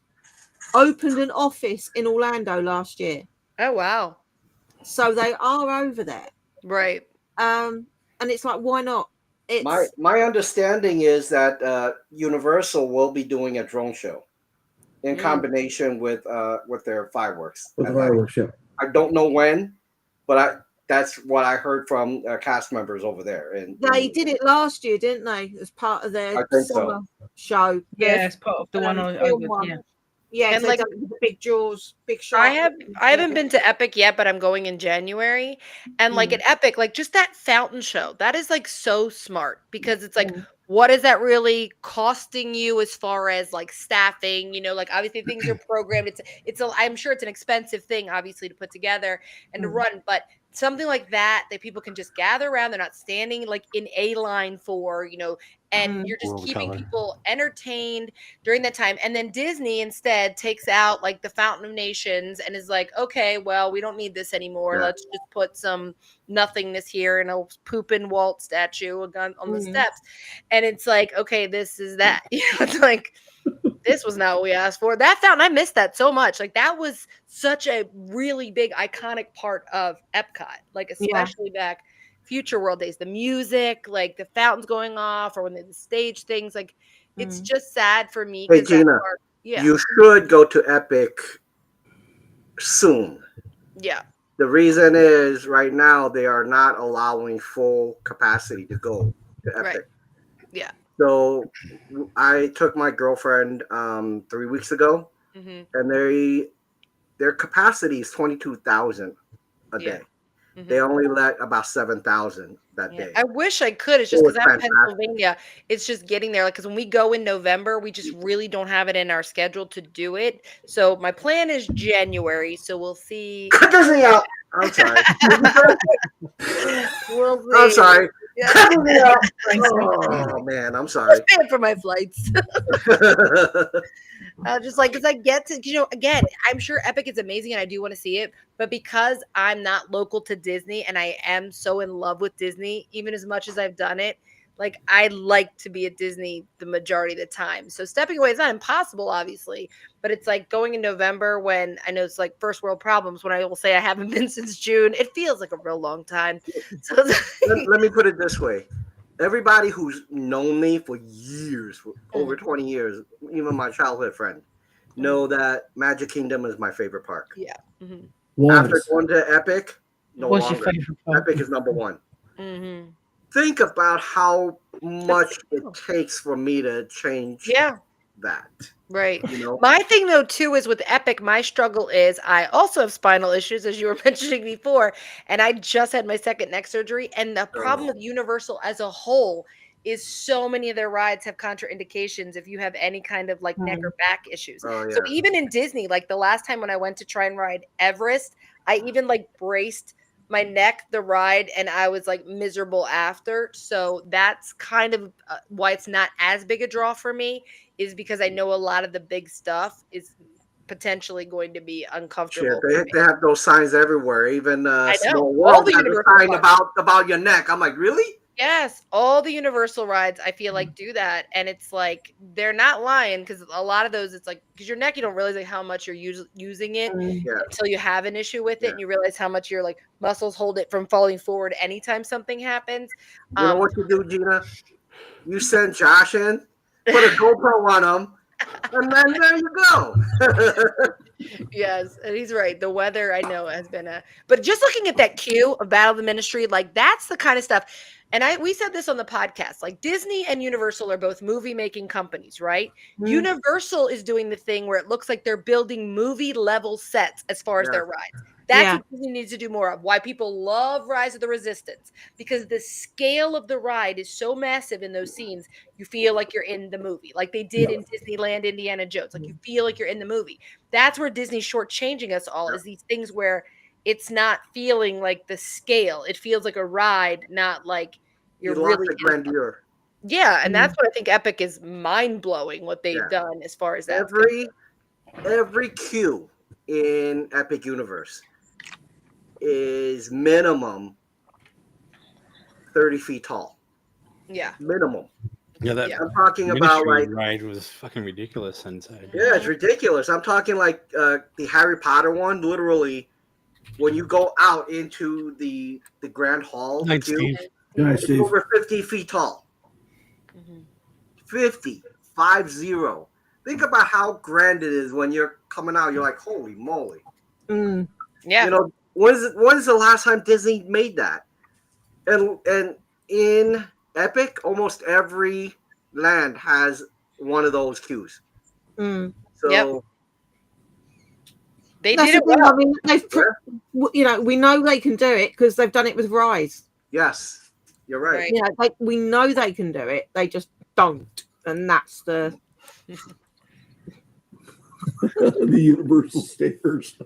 opened an office in Orlando last year. Oh, wow. So they are over there. Right. And it's like, why not? My understanding is that Universal will be doing a drone show in combination with their fireworks. With fireworks show. I don't know when, but that's what I heard from cast members over there. And they did it last year, didn't they? As part of their summer show. Yeah, as part of the one over. Yeah. Yeah, and like the big Jaws, big shot. I haven't been to Epic yet, but I'm going in January. And like at Epic, like just that fountain show, that is like so smart because it's like, what is that really costing you as far as like staffing? You know, like obviously things are programmed. I'm sure it's an expensive thing, obviously, to put together and to run, but something like that people can just gather around. They're not standing like in a line for, you know, and you're just keeping people entertained during that time. And then Disney instead takes out like the Fountain of Nations and is like, okay, well, we don't need this anymore. Let's just put some nothingness here and a pooping Walt statue on the steps. And it's like, okay, this is that. You know, it's like, this was not what we asked for. That fountain, I missed that so much. Like that was such a really big, iconic part of Epcot. Like especially back Future World days, the music, like the fountains going off, or when the stage things. Like it's just sad for me. Hey Gina, you should go to Epic soon. Yeah. The reason is right now they are not allowing full capacity to go to Epic. Right. Yeah. So I took my girlfriend 3 weeks ago, and their capacity is 22,000 a day. They only let about 7,000 that day. I wish I could. It's just because I'm in Pennsylvania. It's just getting there. Like, because when we go in November, we just really don't have it in our schedule to do it. So my plan is January. So we'll see. Cut Disney out. I'm sorry. We'll see. I'm sorry. Yeah. Cut Disney out. Oh man, I'm sorry. I'm paying for my flights. Just like, because I get to, you know, again, I'm sure Epic is amazing and I do want to see it, but because I'm not local to Disney and I am so in love with Disney, even as much as I've done it, like I like to be at Disney the majority of the time. So stepping away is not impossible, obviously, but it's like going in November when I know it's like first world problems when I will say I haven't been since June. It feels like a real long time. So let me put it this way. Everybody who's known me for years, for over 20 years, even my childhood friend, know that Magic Kingdom is my favorite park. Yeah. After going to Epic, no What's longer. Your favorite park? Epic is number one. Think about how much it takes for me to change that. Right. You know? My thing though too is with Epic, my struggle is I also have spinal issues, as you were mentioning before, and I just had my second neck surgery. And the problem with Universal as a whole is so many of their rides have contraindications if you have any kind of like neck or back issues. So even in Disney, like the last time when I went to try and ride Everest, I even like braced my neck, the ride, and I was like miserable after. So that's kind of why it's not as big a draw for me, is because I know a lot of the big stuff is potentially going to be uncomfortable. Shit, they have those signs everywhere. Even Small All World the has a sign about your neck. I'm like, really? Yes, all the Universal rides I feel like do that, and it's like they're not lying, because a lot of those it's like, because your neck, you don't realize like how much you're using it until you have an issue with it, and you realize how much your like muscles hold it from falling forward anytime something happens. You know what you do, Gina? You send Josh in, put a GoPro on him, and then there you go. Yes, and he's right. The weather, I know, has been but just looking at that queue of Battle of the Ministry, like that's the kind of stuff. And we said this on the podcast, like Disney and Universal are both movie making companies, right? Universal is doing the thing where it looks like they're building movie level sets as far as their rides. That's what Disney needs to do more of. Why people love Rise of the Resistance, because the scale of the ride is so massive in those scenes. You feel like you're in the movie, like they did in Disneyland Indiana Jones. Like you feel like you're in the movie. That's where Disney's shortchanging us all, is these things where it's not feeling like the scale. It feels like a ride, not like you're really the grandeur. Yeah, and that's what I think Epic is mind blowing what they've done as far as that. Every queue in Epic Universe is minimum 30 feet tall. Yeah. Minimum. Yeah, that I'm talking about Ministry like ride was fucking ridiculous inside. yeah, it's ridiculous. I'm talking like the Harry Potter one. Literally, when you go out into the Grand Hall, the Night, queue, Steve. Good night, it's Steve. over 50 feet tall. 50. Think about how grand it is when you're coming out. You're like, holy moly. Yeah. You know, when is the last time Disney made that? And in Epic, almost every land has one of those queues. So they That's did the it thing. well. I mean, you know, we know they can do it because they've done it with Rise. yes, you're right. You know, we know they can do it. They just don't, and that's the The Universal stairs.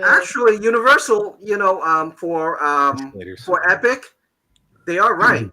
Actually, Universal, you know, for Epic, they are right.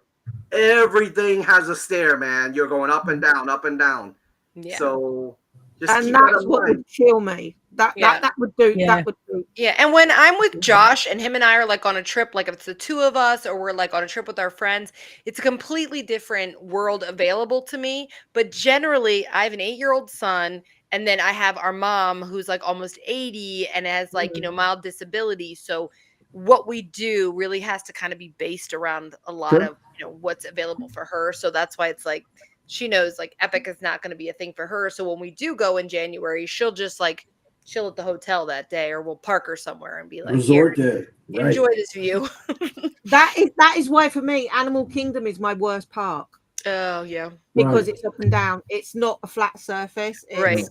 Everything has a stair, man. You're going up and down, up and down. Yeah. So just and keep that that's in what mind. would kill me. That would do. Yeah. That would do. Yeah, and when I'm with Josh and him and I are like on a trip, like if it's the two of us or we're like on a trip with our friends, it's a completely different world available to me. But generally, I have an 8-year-old son, and then I have our mom who's like almost 80 and has like, you know, mild disability. So what we do really has to kind of be based around a lot of, you know, what's available for her. So that's why it's like she knows like Epic is not going to be a thing for her. So when we do go in January, she'll just like chill at the hotel that day, or we'll park her somewhere and be like, Resort day. Right. enjoy this view. That is why for me, Animal Kingdom is my worst park. Oh yeah, because it's up and down. It's not a flat surface. It's right.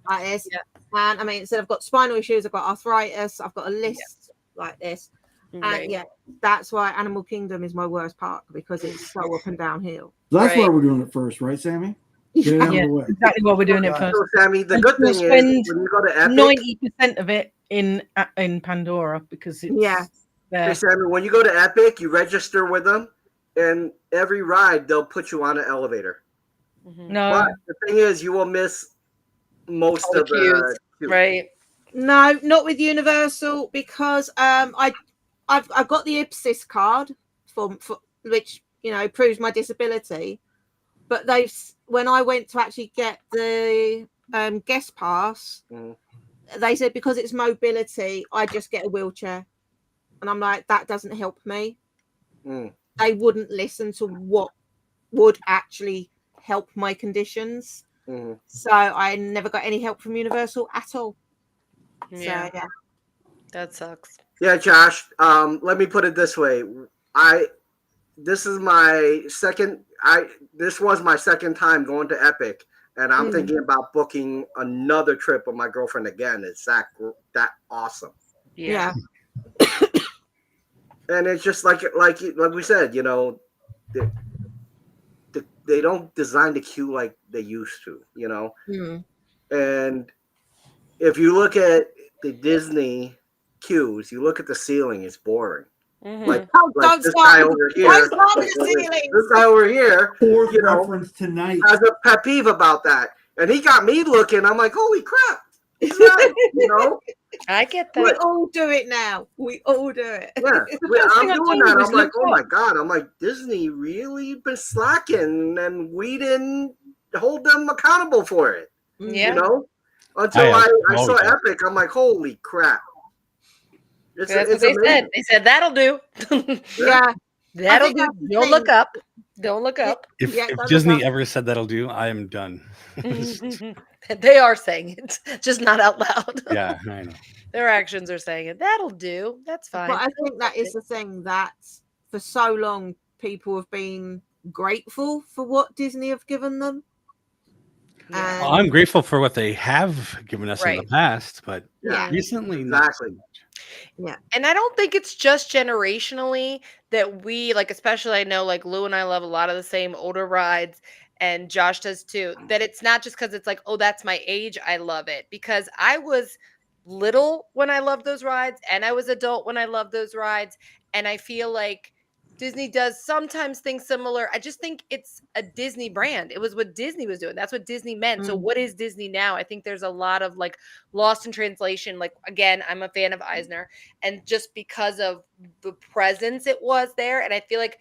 like this. And I mean, instead I've got spinal issues, I've got arthritis, I've got a list like this. Right. And yeah, that's why Animal Kingdom is my worst park, because it's so up and downhill. So that's why we're doing it first, right, Sammy? Get it out of the way. Exactly why we're doing it first. So, Sammy, the good thing is when you go to Epic, 90% of it in Pandora, because it's Hey, Sammy, when you go to Epic, you register with them, and every ride they'll put you on an elevator. No, but the thing is, you will miss most of the queues. Right. No, not with Universal, because I've got the IPSIS card for which, you know, proves my disability. But when I went to actually get the guest pass, they said because it's mobility, I just get a wheelchair. And I'm like, that doesn't help me. They wouldn't listen to what would actually help my conditions. So I never got any help from Universal at all. Yeah. So, yeah. That sucks. Yeah, Josh. Let me put it this way. This was my second time going to Epic, and I'm thinking about booking another trip with my girlfriend again. It's that awesome. Yeah. And it's just like we said, you know, they don't design the queue like they used to, you know. And if you look at the Disney queues, you look at the ceiling, it's boring. Like this guy over here, this guy over here, Fourth reference tonight has a pet peeve about that, and he got me looking. I'm like, holy crap, he's right, you know. I get that. We all do it now. We all do it. Yeah, I'm doing that. I'm like, oh my god. I'm like, Disney really been slacking, and we didn't hold them accountable for it. Yeah. You know, until I saw Epic, I'm like, holy crap. That's what they said. They said that'll do. Yeah, that'll do. Don't look up. Don't look up. If Disney ever said that'll do, I am done. They are saying it, just not out loud. Yeah, I know. Their actions are saying it. That'll do. That's fine. But I think that is the thing, that for so long people have been grateful for what Disney have given them. Yeah. Well, I'm grateful for what they have given us in the past, but recently, exactly. Yeah. And I don't think it's just generationally that we, like, especially I know like Lou and I love a lot of the same older rides, and Josh does too, that it's not just because it's like, oh, that's my age, I love it. Because I was little when I loved those rides, and I was adult when I loved those rides. And I feel like Disney does sometimes things similar. I just think it's a Disney brand. It was what Disney was doing. That's what Disney meant. So what is Disney now? I think there's a lot of like lost in translation. Like, again, I'm a fan of Eisner, and just because of the presence it was there. And I feel like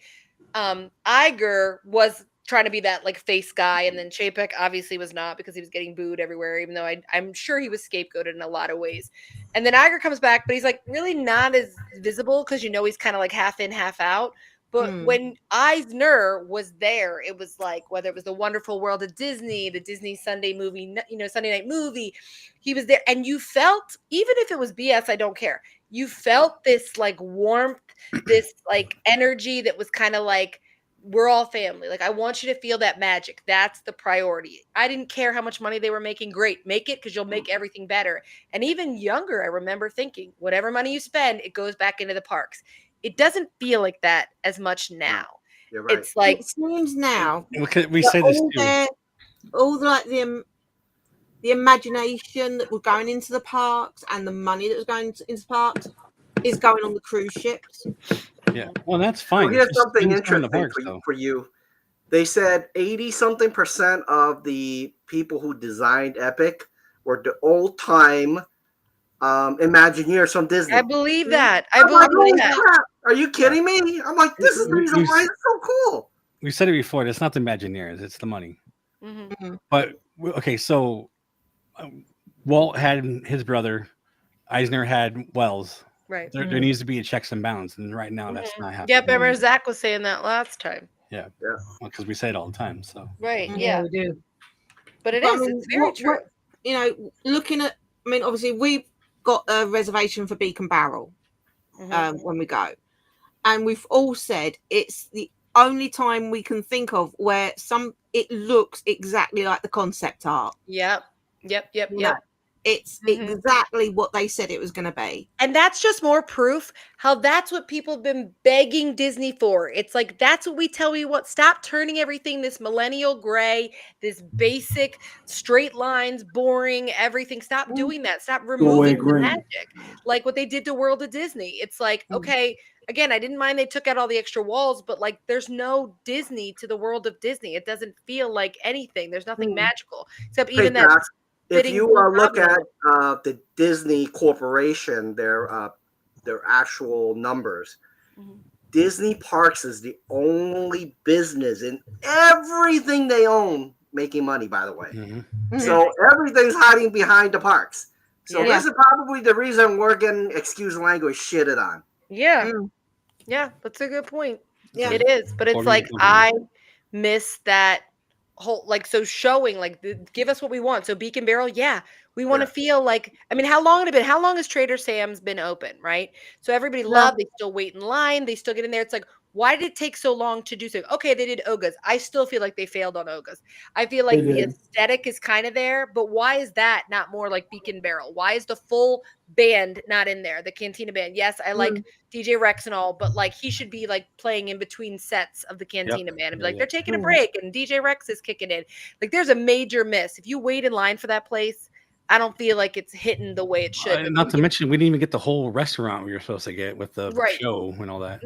Iger was trying to be that like face guy, and then Chapek obviously was not, because he was getting booed everywhere, even though I'm sure he was scapegoated in a lot of ways. And then Iger comes back, but he's like really not as visible, because he's kind of like half in, half out. But when Eisner was there, it was like, whether it was The Wonderful World of Disney, the Disney Sunday movie, Sunday night movie, he was there. And you felt, even if it was BS, I don't care. You felt this like warmth, this like energy that was kind of like, we're all family. Like, I want you to feel that magic. That's the priority. I didn't care how much money they were making. Great. Make it, because you'll make everything better. And even younger, I remember thinking, whatever money you spend, it goes back into the parks. It doesn't feel like that as much now. You're right. It's like, it seems now. We say this too. All the imagination that was going into the parks and the money that was going into parks is going on the cruise ships. Yeah, well, that's fine. Well, here's something interesting for you. They said 80-something% of the people who designed Epic were the old-time Imagineers from Disney. I believe that. I believe that. Crap. Are you kidding me? I'm like, this is the reason why it's so cool. We said it before. It's not the Imagineers. It's the money. Mm-hmm. But, okay, so Walt had his brother. Eisner had Wells. Right. There needs to be a checks and balance, and right now that's not happening. Yep, I remember Zach was saying that last time. Yeah. Because we say it all the time. So. Right. Yeah, we do. But it's very true. Looking at, obviously we've got a reservation for Beacon Barrel when we go, and we've all said it's the only time we can think of where it looks exactly like the concept art. Yep. It's exactly what they said it was going to be. And that's just more proof how that's what people have been begging Disney for. It's like, that's what we tell you. What, stop turning everything this millennial gray, this basic straight lines, boring everything. Stop doing that. Stop removing the magic. Like what they did to World of Disney. It's like, okay, again, I didn't mind they took out all the extra walls, but like there's no Disney to the World of Disney. It doesn't feel like anything. There's nothing magical except even that. If you look at the Disney Corporation, their actual numbers, Disney Parks is the only business in everything they own making money, by the way. So everything's hiding behind the parks. So this is probably the reason we're getting, excuse the language, shitted on. Yeah. Yeah, that's a good point. Yeah, it is. But it's like, I miss that whole, like, so showing, like, give us what we want. So Beacon Barrel, we want to feel like, how long has Trader Sam's been open, right? So everybody loved, they still wait in line, they still get in there. It's like, why did it take so long to do so? Okay, they did Oga's. I still feel like they failed on Oga's. I feel like the aesthetic is kind of there, but why is that not more like Beacon Barrel? Why is the full band not in there? The Cantina band. Yes, I like DJ Rex and all, but like he should be like playing in between sets of the Cantina band and be like, they're taking a break and DJ Rex is kicking in. Like there's a major miss. If you wait in line for that place, I don't feel like it's hitting the way it should. Not to mention, we didn't even get the whole restaurant we were supposed to get with the show and all that.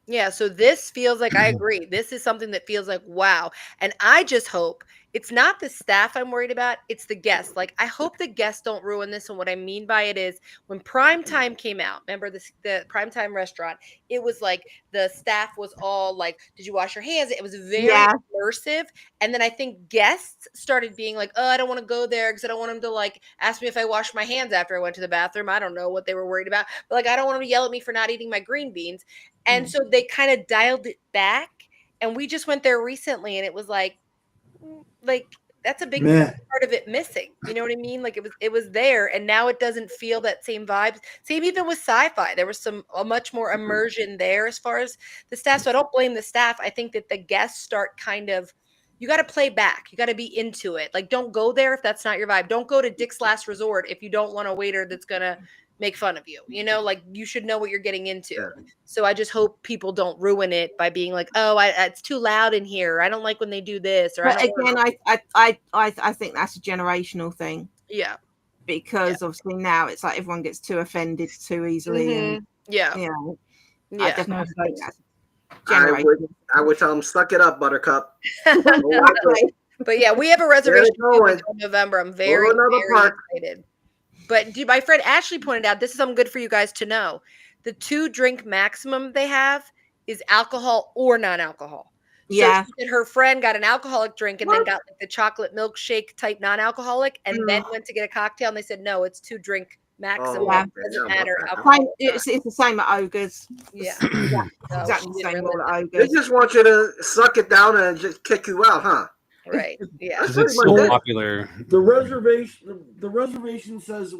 Yeah, so this feels like, I agree. This is something that feels like, wow. And I just hope it's not the staff I'm worried about. It's the guests. Like, I hope the guests don't ruin this. And what I mean by it is when Primetime came out, remember the Primetime restaurant, it was like the staff was all like, did you wash your hands? It was very immersive. And then I think guests started being like, oh, I don't want to go there because I don't want them to like ask me if I washed my hands after I went to the bathroom. I don't know what they were worried about. But like, I don't want them to yell at me for not eating my green beans. And so they kind of dialed it back. And we just went there recently and it was like that's a big part of it missing. You know what I mean? Like it was there and now it doesn't feel that same vibes. Same even with sci-fi. There was a much more immersion there as far as the staff. So I don't blame the staff. I think that the guests start kind of, you got to play back. You got to be into it. Like don't go there if that's not your vibe. Don't go to Dick's Last Resort if you don't want a waiter that's going to make fun of you, like you should know what you're getting into. So I just hope people don't ruin it by being like, oh, it's too loud in here. I don't like when they do this. Or but I think that's a generational thing. Yeah, because obviously now it's like everyone gets too offended too easily. And, I definitely think I would tell them, suck it up, Buttercup. But yeah, we have a reservation until November. I'm very excited. But my friend Ashley pointed out, this is something good for you guys to know. The 2-drink maximum they have is alcohol or non-alcohol. Yeah. So she said her friend got an alcoholic drink and then got like the chocolate milkshake type non-alcoholic and then went to get a cocktail and they said, no, it's 2-drink maximum. Doesn't matter. It's the same at Ogres. Yeah. Exactly the same rule at Ogres. They just want you to suck it down and just kick you out, huh? Right. Yeah. It's so popular. The reservation says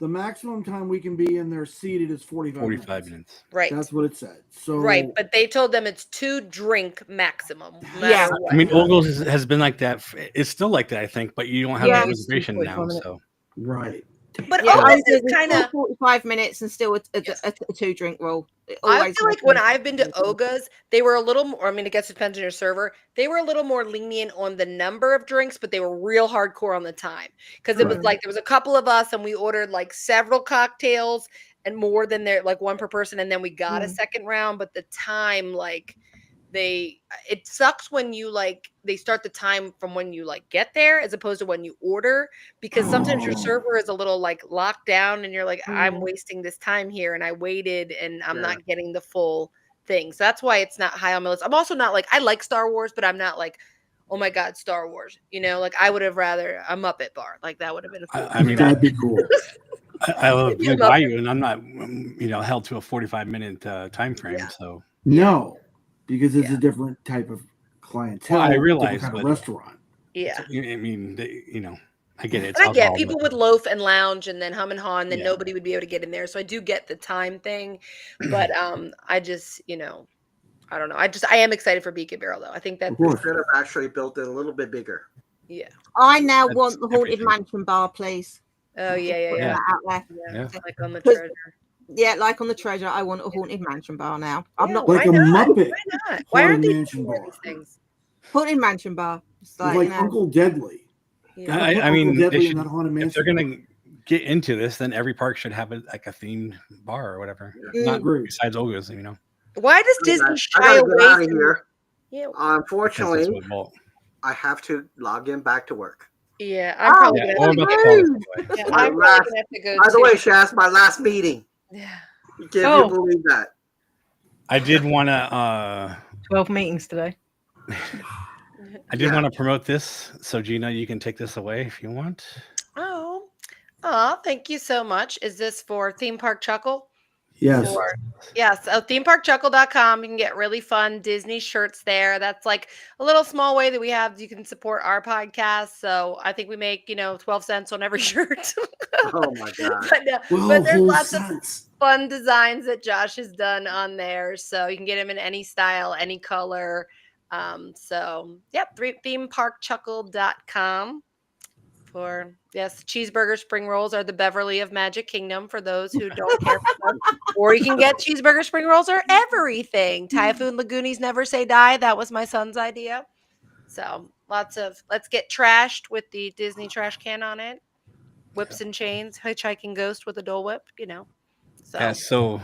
the maximum time we can be in there seated is 45 minutes. Right. That's what it said. So right, but they told them it's 2-drink maximum. Yeah. I mean, Ogles has been like that. It's still like that, I think, but you don't have a reservation now. So right. But Ogles is kind of 45 minutes and still a 2-drink rule. I feel like when I've been to Oga's, they were a little more, I mean, it depends on your server. They were a little more lenient on the number of drinks, but they were real hardcore on the time. Because it was like, there was a couple of us and we ordered like several cocktails and more than like one per person. And then we got a second round, but the time, like it sucks when you they start the time from when you get there as opposed to when you order, because sometimes your server is a little locked down and you're like, I'm wasting this time here and I waited and I'm not getting the full thing. So that's why it's not high on my list. I'm also not I like Star Wars, but I'm not oh my God, Star Wars, I would have rather a Muppet bar. That would have been cool. I mean, that'd be cool. I love Blue Bayou and I'm not held to a 45-minute time frame. So no. Because it's a different type of clientele. Well, I realize, kind of restaurant. Yeah. I mean, I get it. I get people would loaf and lounge and then hum and haw and then nobody would be able to get in there. So I do get the time thing, but I just, I don't know. I am excited for Beacon Barrel though. I think that we should have actually built it a little bit bigger. Yeah. I now want the Haunted Mansion bar, please. Oh yeah. Out there. Like on the Treasure. Yeah, like on the Treasure, I want a Haunted Mansion bar now. I'm not like a Muppet. Why not? Why aren't they Mansion bar? These things? Haunted Mansion bar. It's like Uncle Deadly. Yeah. I mean, if they're gonna get into this, then every park should have a themed bar or whatever. Not besides Oga's, Why does Disney shy away from here? Yeah. Unfortunately, I have to log in back to work. Yeah, I'm probably gonna have to go. By the way, Shaz, my last meeting. Yeah. Can you believe that? I did want to 12 meetings today. I did want to promote this, so Gina, you can take this away if you want. Oh, thank you so much. Is this for Theme Park Chuckle? Yes. Yes. So themeparkchuckle.com. You can get really fun Disney shirts there. That's a little small way that we have. You can support our podcast. So I think we make, 12 cents on every shirt. Oh my God. but there's lots of fun designs that Josh has done on there. So you can get them in any style, any color. Themeparkchuckle.com. Cheeseburger spring rolls are the Beverly of Magic Kingdom for those who don't care for them. Or you can get cheeseburger spring rolls or everything. Typhoon Lagoonies never say die. That was my son's idea. So let's get trashed with the Disney trash can on it. Whips and chains, hitchhiking ghost with a Dole Whip, So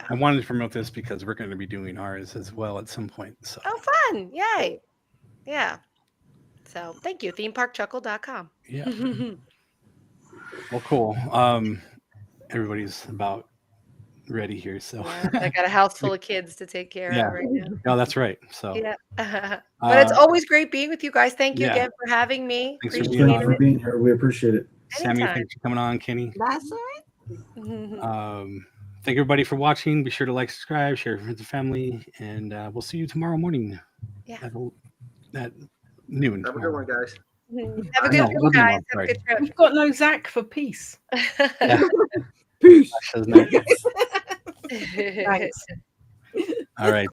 I wanted to promote this because we're going to be doing ours as well at some point. So. Oh, fun. Yay. Yeah. So thank you. Themeparkchuckle.com. Yeah. Well, cool. Everybody's about ready here. So I got a house full of kids to take care of right now. No, that's right. So but it's always great being with you guys. Thank you again for having me. Thanks for being here. We appreciate it. Sammy, thanks for coming on. Kenny. That's all right. Thank everybody for watching. Be sure to like, subscribe, share with the family, and we'll see you tomorrow morning. Yeah. At noon. Have a good one, guys. Have a good one, guys. Have a good trip. We've got no Zach for peace. Peace. Thanks. All right.